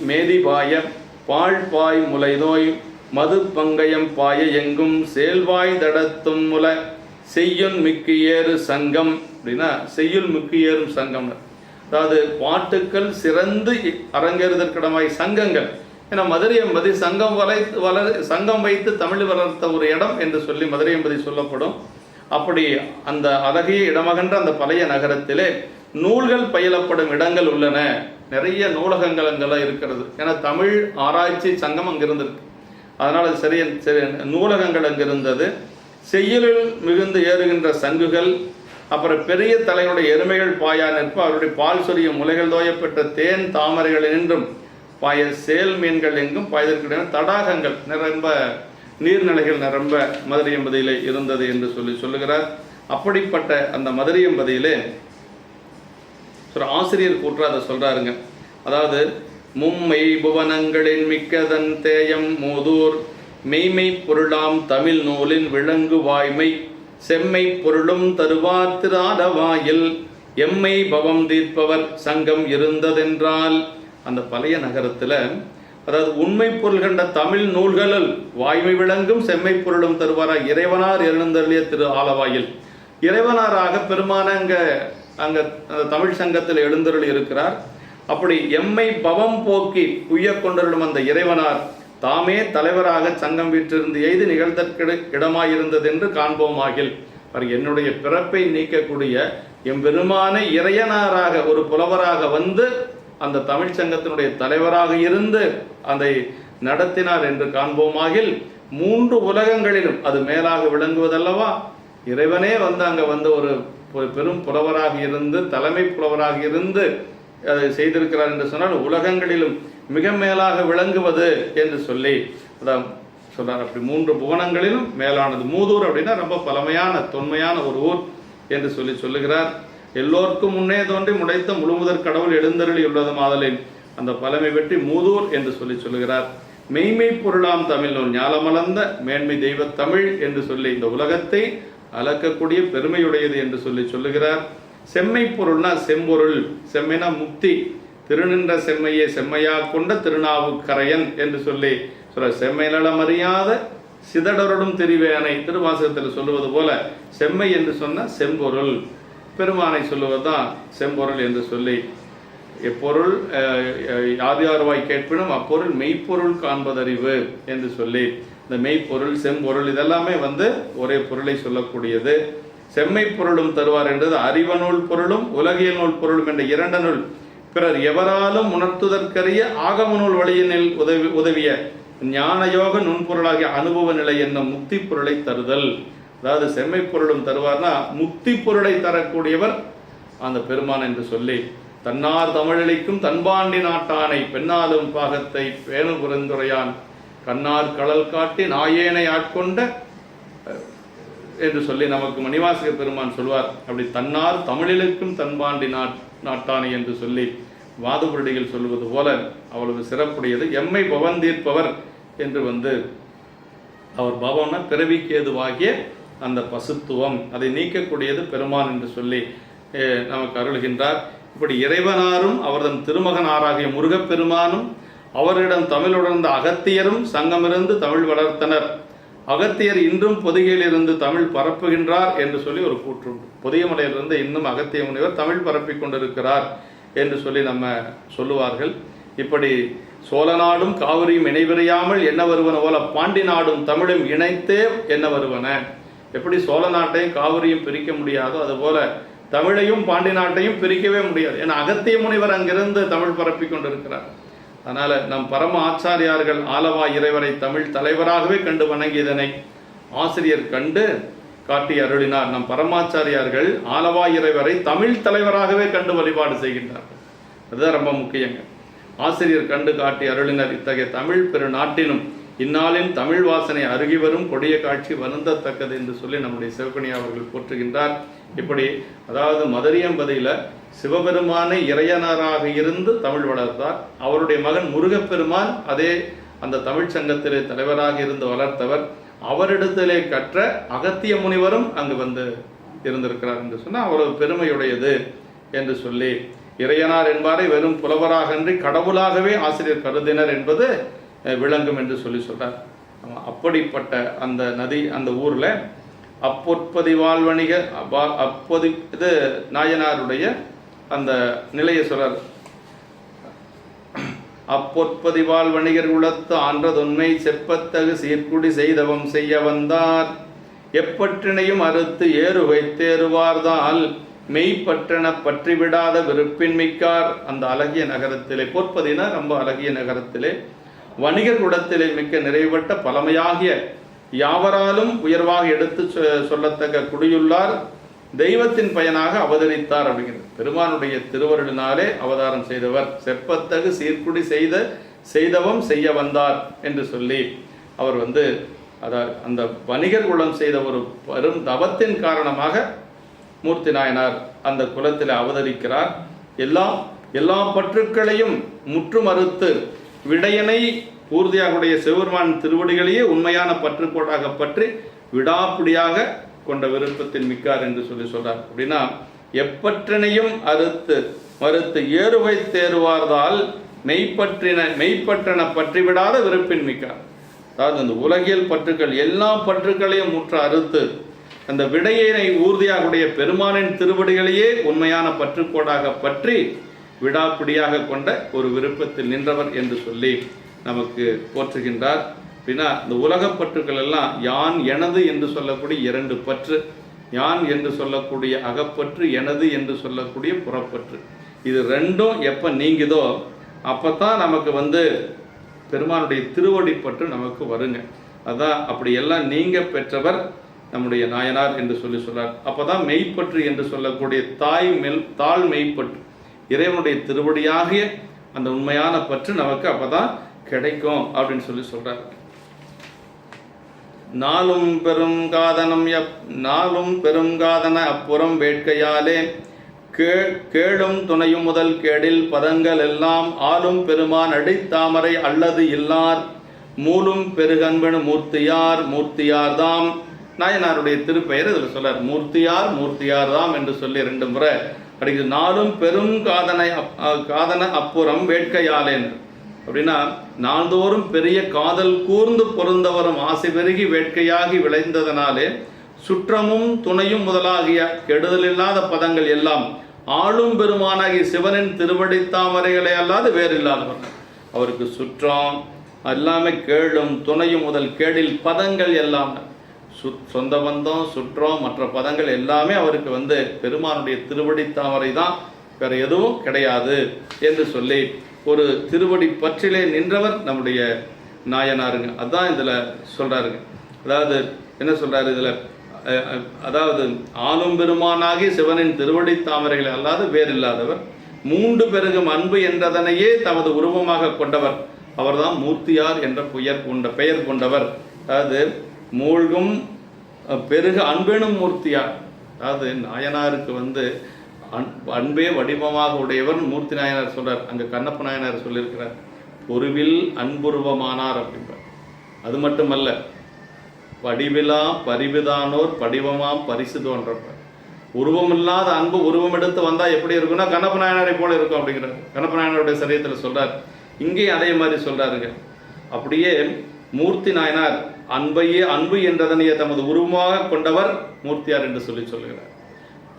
மேதி பாய பாழ் பாய் முலைதோய் மது பங்கயம் பாய எங்கும் செயல்வாய் தடத்தும் முல செய்யுன் மிக்கு ஏறு சங்கம் அப்படின்னா, செய்யுள் மிக்கு ஏறும் சங்கம், அதாவது பாட்டுக்கள் சிறந்து அரங்கேறுதற்கிடமாய் சங்கங்கள். ஏன்னா மதுரை என்பது சங்கம் வைத்து தமிழ் வளர்த்த ஒரு இடம் என்று சொல்லி மதுரை என்பதை சொல்லப்படும். அப்படி அந்த அழகிய இடமகன்ற அந்த பழைய நகரத்திலே நூல்கள் பயிலப்படும் இடங்கள் உள்ளன. நிறைய நூலகங்கள் அங்கெல்லாம் இருக்கிறது. ஏன்னா தமிழ் ஆராய்ச்சி சங்கம் அங்கே இருந்திருக்கு. அதனால் சரி நூலகங்கள் அங்கே இருந்தது. செய்யுளில் மிகுந்து ஏறுகின்ற சங்குகள், அப்புறம் பெரிய தலைவனுடைய எருமைகள் பாயா நிற்ப அவருடைய பால் சொரிய முலைகள் தோயப்பட்ட தேன் தாமரைகள் என்றும் பாய சேல் மீன்கள் எங்கும் பாய்தற்கிடையே தடாகங்கள் நிரம்ப நீர்நிலைகள் நிரம்ப மதுரை எம்பதியிலே இருந்தது என்று சொல்லுகிறார். அப்படிப்பட்ட அந்த மதுரை எம்பதியிலே ஆசிரியர் கூற்று அதை சொல்றாருங்க. அதாவது மும்மை புவனங்களின் மிக்கதன் தேயம் மூதூர் மெய்மை பொருளாம் தமிழ் நூலின் விளங்கு வாய்மை செம்மை பொருளும் தருவார் திராடவாயில் எம்மை பவம் தீர்ப்பவர் சங்கம் இருந்ததென்றால், அந்த பழைய நகரத்தில் அதாவது உண்மை பொருள் கண்ட தமிழ் நூல்களில் வாய்மை விளங்கும் செம்மை பொருளும் தருவாராக இறைவனார் எழுந்தருளிய திரு ஆலவாயில், இறைவனாராக பெருமான அங்கே அந்த தமிழ் சங்கத்தில் எழுந்தருளி இருக்கிறார். அப்படி எம்மை பவம் போக்கி உய்ய கொண்டருடும் அந்த இறைவனார் தாமே தலைவராக சங்கம் வீற்றிருந்து எய்து நிகழ்தற்கு இடமாயிருந்தது என்று காண்போமாகில். என்னுடைய பிறப்பை நீக்கக்கூடிய எம்பெருமான இறையனாராக ஒரு புலவராக வந்து அந்த தமிழ் சங்கத்தினுடைய தலைவராக இருந்து அதை நடத்தினார் என்று காண்போமாகில் 3 உலகங்களிலும் அது மேலாக விளங்குவதல்லவா. இறைவனே வந்து அங்கே வந்து ஒரு பெரும் புலவராக இருந்து தலைமை புலவராக இருந்து அதை செய்திருக்கிறார் என்று சொன்னால் உலகங்களிலும் மிக மேலாக விளங்குவது என்று சொல்லி அதான் சொல்றார். அப்படி 3 புவனங்களிலும் மேலானது. மூதூர் அப்படின்னா ரொம்ப பழமையான தொன்மையான ஒரு ஊர் என்று சொல்லுகிறார். எல்லோருக்கும் முன்னே தோன்றி முடைத்த முழுமுதற் கடவுள் எழுந்தருளி உள்ளது மாதலின் அந்த பழமை வெற்றி மூதூர் என்று சொல்லுகிறார். மெய்மை பொருளாம் தமிழ் நூல் ஞாலமளந்த மேன்மை தெய்வ தமிழ் என்று சொல்லி இந்த உலகத்தை அளக்கக்கூடிய பெருமையுடையது என்று சொல்லுகிறார். செம்மை பொருள்னா செம்பொருள், செம்மைனா முக்தி, திருநின்ற செம்மையை செம்மையா கொண்ட திருநாவுக்கரையன் என்று சொல்லி செம்மை நலம் அறியாத சிதடருடும் திரிவேனை திருவாசகத்தில் சொல்லுவது போல செம்மை என்று சொன்ன செம்பொருள், பெருமானை சொல்லுவதுதான் செம்பொருள் என்று சொல்லி எப்பொருள் யார்வாய் கேட்பினும் அப்பொருள் மெய்ப்பொருள் காண்பதறிவு என்று சொல்லி இந்த மெய்ப்பொருள் செம்பொருள் இதெல்லாமே வந்து ஒரே பொருளை சொல்லக்கூடியது. செம்மை பொருளும் தருவார் என்றது அறிவநூல் பொருளும் உலகியல் நூல் பொருளும் என்ற 2 நூல் பிறர் எவராலும் உணர்த்துதற்கரிய ஆகம நூல் வழியினில் உதவிய ஞானயோக நுண்பொருளாகிய அனுபவ நிலை என்னும் முக்தி பொருளை தருதல். அதாவது செம்மை பொருளும் தருவார்னா முக்தி பொருளை தரக்கூடியவர் அந்த பெருமான் என்று சொல்லி தன்னார் தமிழளிக்கும் தன்பாண்டி நாட்டானை பெண்ணாலும் பாகத்தை பேணு புரிந்துரையான் கண்ணார் கடல் காட்டி நாயேனை ஆட்கொண்ட என்று சொல்லி நமக்கு மணிவாசக பெருமான் சொல்வார். அப்படி தன்னார் தமிழிலுக்கும் தன்பாண்டி நாட்டானை என்று சொல்லி வாதுபுரடிகள் சொல்வது போல அவ்வளவு சிறப்புடையது. எம்மை பவந்தீர்ப்பவர் என்று வந்து அவர் பவன பிறவிக்கு ஏதுவாகிய அந்த பசுத்துவம் அதை நீக்கக்கூடியது பெருமான் என்று சொல்லி நமக்கு அருள்கின்றார். இப்படி இறைவனாரும் அவர்தன் திருமகனாராகிய முருகப்பெருமானும் அவரிடம் தமிழ் உணர்ந்த அகத்தியரும் சங்கமிருந்து தமிழ் வளர்த்தனர். அகத்தியர் இன்றும் பொதிகையிலிருந்து தமிழ் பரப்புகின்றார் என்று சொல்லி ஒரு கூற்று. பொதியமலையிலிருந்து இன்னும் அகத்திய முனிவர் தமிழ் பரப்பி கொண்டிருக்கிறார் என்று சொல்லி நம்ம சொல்லுவார்கள். இப்படி சோழ நாடும் காவிரியும் இணைவிரையாமல் என்ன வருவன போல பாண்டி நாடும் தமிழும் இணைத்தே என்ன வருவன. எப்படி சோழ நாட்டையும் காவிரியும் பிரிக்க முடியாதோ அதுபோல தமிழையும் பாண்டி நாட்டையும் பிரிக்கவே முடியாது. ஏன்னா அகத்திய முனிவர் அங்கிருந்து தமிழ் பரப்பி கொண்டிருக்கிறார். அதனால நம் பரம ஆச்சாரியார்கள் ஆலவா இறைவரை தமிழ் தலைவராகவே கண்டு வணங்கியதனை ஆசிரியர் கண்டு காட்டி அருளினார். நம் பரமாச்சாரியார்கள் ஆலவா இறைவரை தமிழ் தலைவராகவே கண்டு வழிபாடு செய்கின்றார்கள். அதுதான் ரொம்ப முக்கியங்க. ஆசிரியர் கண்டு காட்டி அருளினர். இத்தகைய தமிழ் பெரு நாட்டினும் இந்நாளின் தமிழ் வாசனை அருகி வரும் கொடிய காட்சி வருந்தத்தக்கது என்று சொல்லி நம்முடைய சிவகணி அவர்கள் போற்றுகின்றார். இப்படி அதாவது மதுரையம்பதியில சிவபெருமானை இறையனராக இருந்து தமிழ் வளர்த்தார். அவருடைய மகன் முருகப்பெருமான் அதே அந்த தமிழ் சங்கத்திலே தலைவராக இருந்து வளர்த்தவர். அவரிடத்திலே கற்ற அகத்திய முனிவரும் அங்கு வந்து இருந்திருக்கிறார் என்று சொன்னால் அவ்வளவு பெருமையுடையது என்று சொல்லி இறையனார் என்பாரை வெறும் புலவராகன்றி கடவுளாகவே ஆசிரியர் கருதினர் என்பது விளங்கும் என்று சொல்றார். அப்படிப்பட்ட அந்த நதி அந்த ஊர்ல அப்பொற்பதி வாழ்வணிக அப்பொதி இது நாயனாருடைய அந்த நிலையை சொல்றார். அப்பொற்பதி வாழ்வணிகர் உளத்து ஆன்றதொன்மை செப்பத்தகு சீர்குடி செய்தவம் செய்ய வந்தார் எப்பற்றினையும் அறுத்து ஏறுவை தேறுவார்தால் மெய்ப்பற்றன பற்றி விடாத விருப்பின் மிக்கார். அந்த அழகிய நகரத்திலே பொற்பதினா ரொம்ப அழகிய நகரத்திலே வணிகர் குடத்திலே மிக்க நிறைவட்ட பழமையாகிய யாவராலும் உயர்வாக எடுத்து சொல்லத்தக்க குடியுள்ளார் தெய்வத்தின் பயனாக அவதரித்தார் அப்படிங்கிறது. பெருமானுடைய திருவருளினாலே அவதாரம் செய்தவர். செப்பத்தகு சீர்குடி செய்தவம் செய்ய வந்தார் என்று சொல்லி அவர் வந்து அந்த வணிகர் குலம் செய்த ஒரு பெரும் தவத்தின் காரணமாக மூர்த்தி நாயனார் அந்த குலத்தில் அவதரிக்கிறார். எல்லா பற்றுக்களையும் முற்று மறுத்து விடையனை பூர்த்தியாகுடைய சிவபெருமான் திருவடிகளையே உண்மையான பற்றுக்கோடாக பற்றி விடாப்பிடியாக கொண்ட விருப்பத்தின் மிக்கார் என்று சொல்றார். அப்படின்னா எப்பற்றினையும் மறுத்து ஏறுவை தேறுவார்தால் மெய்ப்பற்றன பற்றிவிடாத விருப்பின் மிக்கார். அதாவது அந்த உலகியல் பற்றுக்கள் எல்லா பற்றுக்களையும் முற்று அறுத்து அந்த விடையினை ஊர்தியாகுடைய பெருமானின் திருவடிகளையே உண்மையான பற்றுக்கோடாக பற்றி விடாப்பிடியாக கொண்ட ஒரு விருப்பத்தில் நின்றவர் என்று சொல்லி நமக்கு போற்றுகின்றார். அப்படின்னா இந்த உலகப்பற்றுக்கள் எல்லாம் யான் எனது என்று சொல்லக்கூடிய இரண்டு பற்று, யான் என்று சொல்லக்கூடிய அகப்பற்று, எனது என்று சொல்லக்கூடிய புறப்பற்று. இது ரெண்டும் எப்போ நீங்குதோ அப்போ தான் நமக்கு பெருமானுடைய திருவடிப்பற்று நமக்கு வருங்க. அதான் அப்படி எல்லாம் நீங்க பெற்றவர் நம்முடைய நாயனார் என்று சொல்றார். அப்போதான் மெய்ப்பற்று என்று சொல்லக்கூடிய தாழ் மெய்ப்பற்று, இறைவனுடைய திருவடியாகிய அந்த உண்மையான பற்று நமக்கு அப்பதான் கிடைக்கும் அப்படின்னு சொல்றார். நாளும் பெருங்காதன அப்புறம் வேட்கையாலே கேளும் துணையும் முதல் கேடில் பதங்கள் எல்லாம் ஆளும் பெருமான் அடித்தாமரை அல்லது இல்லார் மூலும் பெருகன்பெனு மூர்த்தியார் தாம். நாயனாருடைய திருப்பெயர் இதில் சொல்றார். மூர்த்தியார் தாம் என்று சொல்லி 2 முறை அடிக்குது. நாளும் பெரும் காதன அப்புறம் வேட்கையாலேன் அப்படின்னா நாள்தோறும் பெரிய காதல் கூர்ந்து பொருந்தவரும் ஆசை பெருகி வேட்கையாகி விளைந்ததனாலே சுற்றமும் துணையும் முதலாகிய கெடுதல் இல்லாத பதங்கள் எல்லாம் ஆளும் பெருமானாகிய சிவனின் திருவடி தாமரைகளை அல்லாது வேறு இல்லாதவர். அவருக்கு சுற்றம் எல்லாமே கேளும் துணையும் முதல் கேடில் பதங்கள் எல்லாம் சொந்த பந்தம் சுற்றம் மற்ற பதங்கள் எல்லாமே அவருக்கு பெருமானுடைய திருவடி தாமரை தான், வேற எதுவும் கிடையாது என்று சொல்லி ஒரு திருவடி பற்றிலே நின்றவர் நம்முடைய நாயனாருங்க. அதான் இதில் சொல்றாருங்க. அதாவது என்ன சொல்றாரு இதில், அதாவது ஆளும் பெருமானாகி சிவனின் திருவடி தாமரைகளை அல்லாது வேறில்லாதவர், 3 பெருகும் அன்பு என்றதனையே தமது உருவமாக கொண்டவர், அவர்தான் மூர்த்தியார் என்ற பெயர் கொண்டவர். அதாவது மூழ்கும் பெருக அன்பெனும் மூர்த்தியார். அதாவது நாயனாருக்கு அன்பே வடிவமாக உடையவர் மூர்த்தி நாயனார் சொல்றார். அங்க கண்ணப்ப நாயனார் சொல்லியிருக்கிறார், பொருவில் அன்புருவமானார் அப்படின்றார். அது மட்டுமல்ல, வடிவிலா பரிவிதானோர் படிவமாம் பரிசு தோன்றப்ப, உருவமில்லாத அன்பு உருவம் எடுத்து வந்தா எப்படி இருக்குன்னா கண்ணப்ப நாயனாரை போல இருக்கும் அப்படிங்கிறார். கண்ணப்ப நாயனாருடைய சரியத்தில் சொல்றார். இங்கே அதே மாதிரி சொல்றாருங்க. அப்படியே மூர்த்தி நாயனார் அன்பு என்றதனையே தமது உருவமாக கொண்டவர் மூர்த்தியார் என்று சொல்லுகிறார்.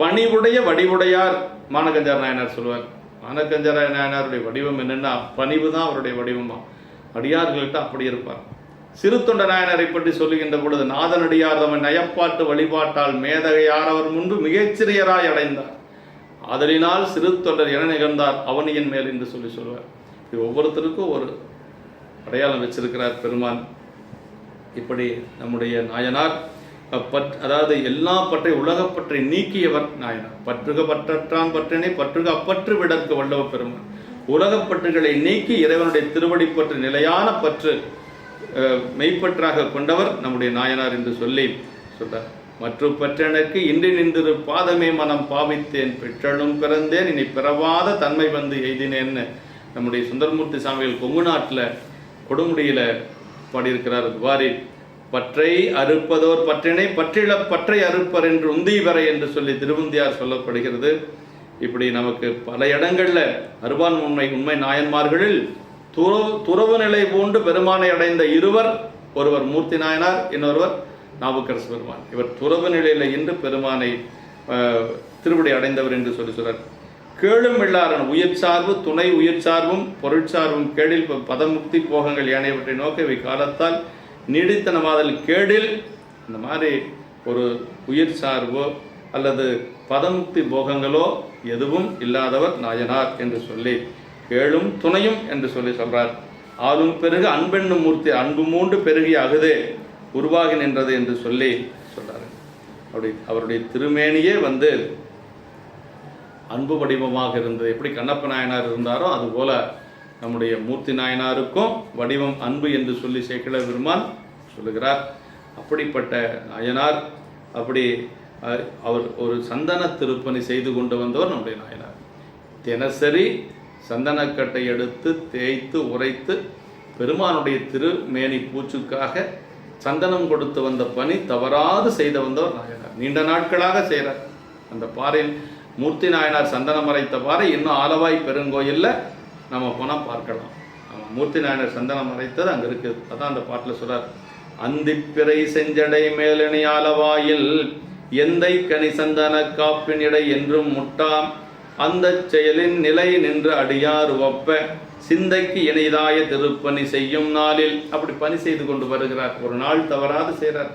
பணிவுடைய வடிவுடையார் மானகஞ்சார் நாயனார் சொல்லுவார். மானகஞ்சார் நாயனாருடைய வடிவம் என்னன்னா பணிவு தான் அவருடைய வடிவமா. அடியார்கள்ட்ட அப்படி இருப்பார். சிறு தொண்ட நாயனாரை பற்றி சொல்லுகின்ற பொழுது, நாதனடியார் தமன் நயப்பாட்டு வழிபாட்டால் மேதகையார் அவர் முன்பு மிகச்சிறியராய் அடைந்தார், ஆதலினால் சிறு தொண்டர் என நிகழ்ந்தார் அவனியின் மேல் என்று சொல்லுவார். இது ஒவ்வொருத்தருக்கும் ஒரு அடையாளம் வச்சிருக்கிறார் பெருமான். இப்படி நம்முடைய நாயனார் அதாவது எல்லா பற்றை உலகப்பற்றை நீக்கியவர் நாயனார். பற்றுக பற்றற்றான் பற்றினை பற்றுக அப்பற்று விடற்கு வல்லவ பெருமான். உலகப்பற்றுகளை நீக்கி இறைவனுடைய திருவடி பற்று நிலையான பற்று மெய்ப்பற்றாக கொண்டவர் நம்முடைய நாயனார் என்று சொல்றார். மற்ற பற்றனுக்கு இன்றி நின்று பாதமே மனம் பாவித்தேன், பெற்றலும் பிறந்தேன் இனி பிறவாத தன்மை எய்தினேன்னு நம்முடைய சுந்தரமூர்த்தி சாமிகள் கொங்கு நாட்டில் கொடுமுடியில பாடியிருக்கிறார். துவாரி பற்றை அறுப்பதோர் பற்றினை பற்றில பற்றை அறுப்பர் என்று உந்தீவரை என்று சொல்லி திருவுந்தியார் சொல்லப்படுகிறது. இப்படி நமக்கு பல இடங்கள்ல அருவான் உண்மை நாயன்மார்களில் துறவு நிலை பூண்டு பெருமானை அடைந்த இருவர், ஒருவர் மூர்த்தி நாயனார், இன்னொருவர் நாவுக்கரசு பெருமான். இவர் துறவு நிலையில இன்று பெருமானை திருவடி அடைந்தவர் என்று சொல்றார். கேளும் இல்லாரன் உயிர் சார்பு துணை உயிர் சார்பும் பொருட்சார்பும் கேடில் பதமுக்தி போகங்கள் ஏனையவற்றை நோக்க இவை காலத்தால் நீடித்தனமாதல் கேடில். இந்த மாதிரி ஒரு உயிர் சார்போ அல்லது பதமுக்தி போகங்களோ எதுவும் இல்லாதவர் நாயனார் என்று சொல்லி கேளும் துணையும் என்று சொல்றார். ஆளும் பெருகு அன்பெண்ணும் மூர்த்தி அன்பு மூண்டு பெருகிய அகுதே உருவாகி நின்றது என்று சொல்லி சொல்றாரு. அப்படி அவருடைய திருமேனியே அன்பு வடிவமாக இருந்தது. எப்படி கண்ணப்ப நாயனார் இருந்தாரோ அதுபோல நம்முடைய மூர்த்தி நாயனாருக்கும் வடிவம் அன்பு என்று சொல்லி சேக்கிழ பெருமான் சொல்லுகிறார். அப்படிப்பட்ட நாயனார், அப்படி அவர் ஒரு சந்தன திருப்பணி செய்து கொண்டு வந்தவர் நம்முடைய நாயனார். தினசரி சந்தனக்கட்டை எடுத்து தேய்த்து உரைத்து பெருமானுடைய திருமேனி பூச்சுக்காக சந்தனம் கொடுத்து வந்த பணி தவறாது செய்து வந்தவர் நாயனார். நீண்ட நாட்களாக செய்கிறார். அந்த பாறையில் மூர்த்தி நாயனார் சந்தனம் அரைத்த பாறை இன்னும் ஆலவாய் பெருங்கோயில்ல நம்ம போனால் பார்க்கலாம். மூர்த்தி நாயனார் சந்தனம் அரைத்தது அங்கே இருக்குது. அதான் அந்த பாட்டில் சொல்றார். அந்திப்பிறை செஞ்சடை மேலணி ஆலவாயில் எந்தை கனி சந்தன காப்பினிடை என்றும் முட்டாம் அந்த செயலின் நிலை நின்று அடியார் ஒப்ப சிந்தைக்கு இணைதாய திருப்பணி செய்யும் நாளில் அப்படி பணி செய்து கொண்டு வருகிறார். ஒரு நாள் தவறாது செய்கிறார்.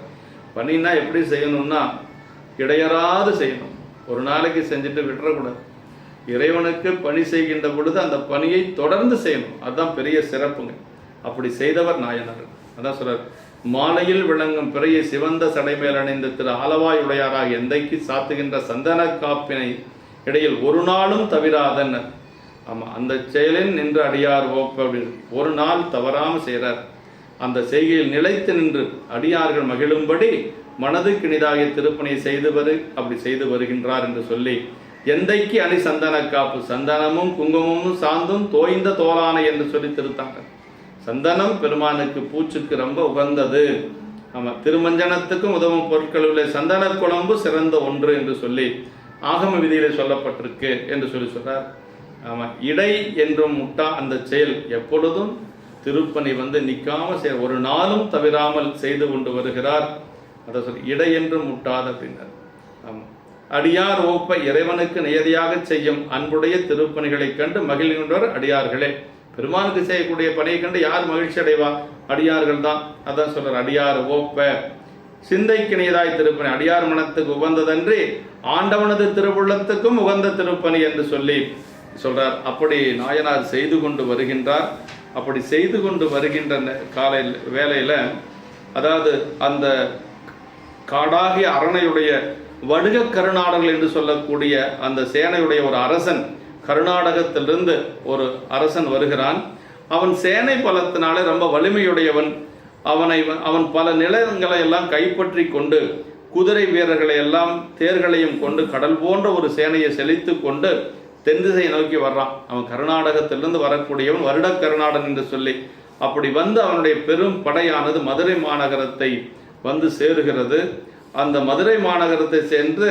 பணின்னா எப்படி செய்யணும்னா இடையறாது செய்யணும். ஒரு நாளைக்கு செஞ்சுட்டு விட்டுறக்கூடாது. இறைவனுக்கு பணி செய்கின்ற பொழுது அந்த பணியை தொடர்ந்து செய்யணும். அதுதான் பெரிய சிறப்புங்க. அப்படி செய்தவர் நாயனார். அதான் சொல்றார், மாலையில் விளங்கும் பிறையை சிவந்த சடைமேல் அணிந்த திரு ஆலவாய் உடையாராக எந்தைக்கு சாத்துகின்ற சந்தன காப்பினை இடையில் ஒரு நாளும் தவிராதன். ஆமாம், அந்த செயலில் நின்று அடியார் ஓப்ப அப்படின்னு ஒரு நாள் தவறாமல் செய்கிறார். அந்த செய்கையில் நிலைத்து நின்று அடியார்கள் மகிழும்படி மனதுக்கு இனிதாகிய திருப்பணியை அப்படி செய்து வருகின்றார் என்று சொல்லி, எந்தைக்கு அணி சந்தன காப்பு, சந்தனமும் குங்குமமும் சாந்தும் தோய்ந்த தோலானை என்று சொல்லி திருத்தாங்க. சந்தனம் பெருமானுக்கு பூச்சுக்கு ரொம்ப உகந்தது. ஆமாம், திருமஞ்சனத்துக்கும் உதவும் பொருட்களிலே சந்தன குழம்பு சிறந்த ஒன்று என்று சொல்லி ஆகம விதியிலே சொல்லப்பட்டிருக்கு என்று சொல்லி சொல்றார். ஆமாம், இடை என்றும் முட்டா அந்த செயல் எப்பொழுதும் திருப்பணி நிற்காம ஒரு நாளும் தவிராமல் செய்து கொண்டு வருகிறார். அதை சொல்லி இடை என்றும் முட்டாத அப்படின்னார். ஆமாம், அடியார் ஓப்ப இறைவனுக்கு நியதியாக செய்யும் அன்புடைய திருப்பணிகளை கண்டு மகிழ்கின்றவர் அடியார்களே. பெருமானுக்கு செய்யக்கூடிய பணியை கண்டு யார் மகிழ்ச்சி அடைவா? அடியார்கள் தான். அதான் சொல்றார், அடியார் ஓப்ப சிந்தைக்கு நியதாய் திருப்பணி, அடியார் மனத்துக்கு உகந்ததன்றி ஆண்டவனது திருவுள்ளத்துக்கும் உகந்த திருப்பணி என்று சொல்லி சொல்றார். அப்படி நாயனார் செய்து கொண்டு வருகின்றார். அப்படி செய்து கொண்டு வருகின்ற காலையில் வேலையில, அதாவது அந்த காடாகிய அரணையுடைய வடுக கருநாடர்கள் என்று சொல்லக்கூடிய அந்த சேனையுடைய ஒரு அரசன், கர்நாடகத்திலிருந்து ஒரு அரசன் வருகிறான். அவன் சேனை பலத்தினாலே ரொம்ப வலிமையுடையவன். அவன் பல நிலங்களை எல்லாம் கைப்பற்றி கொண்டு குதிரை வீரர்களை எல்லாம் தேர்களையும் கொண்டு கடல் போன்ற ஒரு சேனையை செழித்து கொண்டு தென் திசையை நோக்கி வர்றான். அவன் கர்நாடகத்திலிருந்து வரக்கூடியவன், வருட கருநாடன் என்று சொல்லி. அப்படி அவனுடைய பெரும் படையானது மதுரை மாநகரத்தை சேருகிறது. அந்த மதுரை மாநகரத்தை சென்று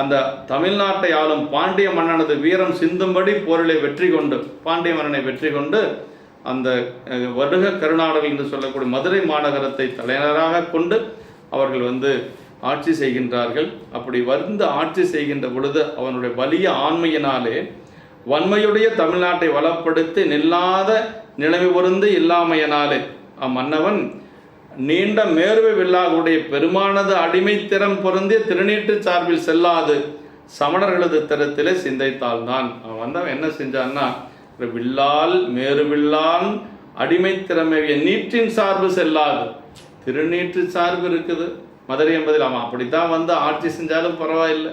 அந்த தமிழ்நாட்டை ஆளும் பாண்டிய மன்னனது வீரம் சிந்தும்படி போரிலே வெற்றி கொண்டு, பாண்டிய மன்னனை வெற்றி கொண்டு அந்த வடுக கருநாடர்கள் என்று சொல்லக்கூடிய மதுரை மாநகரத்தை தலைநகராக கொண்டு அவர்கள் ஆட்சி செய்கின்றார்கள். அப்படி ஆட்சி செய்கின்ற பொழுது அவனுடைய வலிய ஆண்மையினாலே வன்மையுடைய தமிழ்நாட்டை வளப்படுத்தி நில்லாத நிலைமை பொருந்து இல்லாமையினாலே அம்மன்னவன் நீண்ட மேர்வை வில்லாகுடைய பெருமானது அடிமைத்திறம் பொருந்திய திருநீட்டு சார்பில் செல்லாது சமணர்களது திறத்திலே சிந்தைத்தால்தான். அவன் என்ன செஞ்சான்னா, வில்லால் மேருவில்லான் அடிமைத்திறமைய நீற்றின் சார்பு செல்லாது. திருநீற்று சார்பு இருக்குது மதுரை என்பதில். அவன் அப்படித்தான் ஆட்சி செஞ்சாலும் பரவாயில்லை.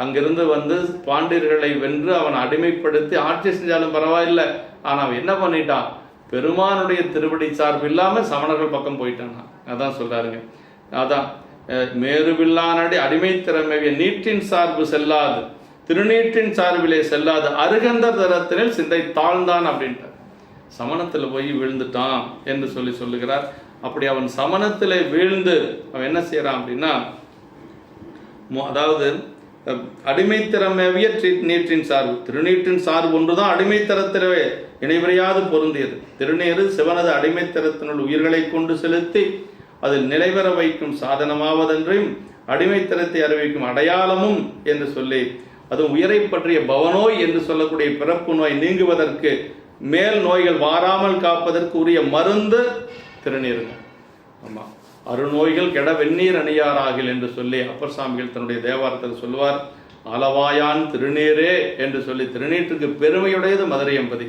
அங்கிருந்து பாண்டியர்களை வென்று அவன் அடிமைப்படுத்தி ஆட்சி செஞ்சாலும் பரவாயில்லை. ஆனால் அவன் என்ன பண்ணிட்டான், பெருமானுடைய திருவடி சார்பு இல்லாமல் சமணர்கள் பக்கம் போயிட்டான். அதான் சொல்றாருங்க. அதான் மேருவில்லானடி அடிமை திறமைய நீற்றின் சார்பு செல்லாது, திருநீற்றின் சார்பிலே செல்லாது, அருகந்த தரத்தினில் சிந்தை தாழ்ந்தான் அப்படின்ட்டார். சமணத்தில் போய் வீழ்ந்துட்டான் என்று சொல்லுகிறார். அப்படி அவன் சமணத்தில் வீழ்ந்து அவன் என்ன செய்யறான் அப்படின்னா, அதாவது அடிமைத்திறமைய நீற்றின் சார்பு, திருநீற்றின் சார்பு ஒன்றுதான் அடிமைத்தரத்திலே இணைவரையாது பொருந்தியது. திருநீறு சிவனது அடிமைத்தரத்தினுள் உயிர்களை கொண்டு செலுத்தி அதில் நிலைவர வைக்கும் சாதனமாவதென்றையும் அடிமைத்தரத்தை அறிவிக்கும் அடையாளமும் என்று சொல்லி, அதுவும் உயிரை பற்றிய பவநோய் என்று சொல்லக்கூடிய பிறப்பு நோய் நீங்குவதற்கு, மேல் நோய்கள் வாராமல் காப்பதற்கு உரிய மருந்து திருநீருங்க. ஆமா, அருநோய்கள் கெட வெந்நீர் அணியாராகில் என்று சொல்லி அப்பர் சாமிகள் தன்னுடைய தேவாரத்தில் சொல்லுவார். ஆலவாயான் திருநீரே என்று சொல்லி திருநீற்றுக்கு பெருமையுடையது மதுரை என்பதி.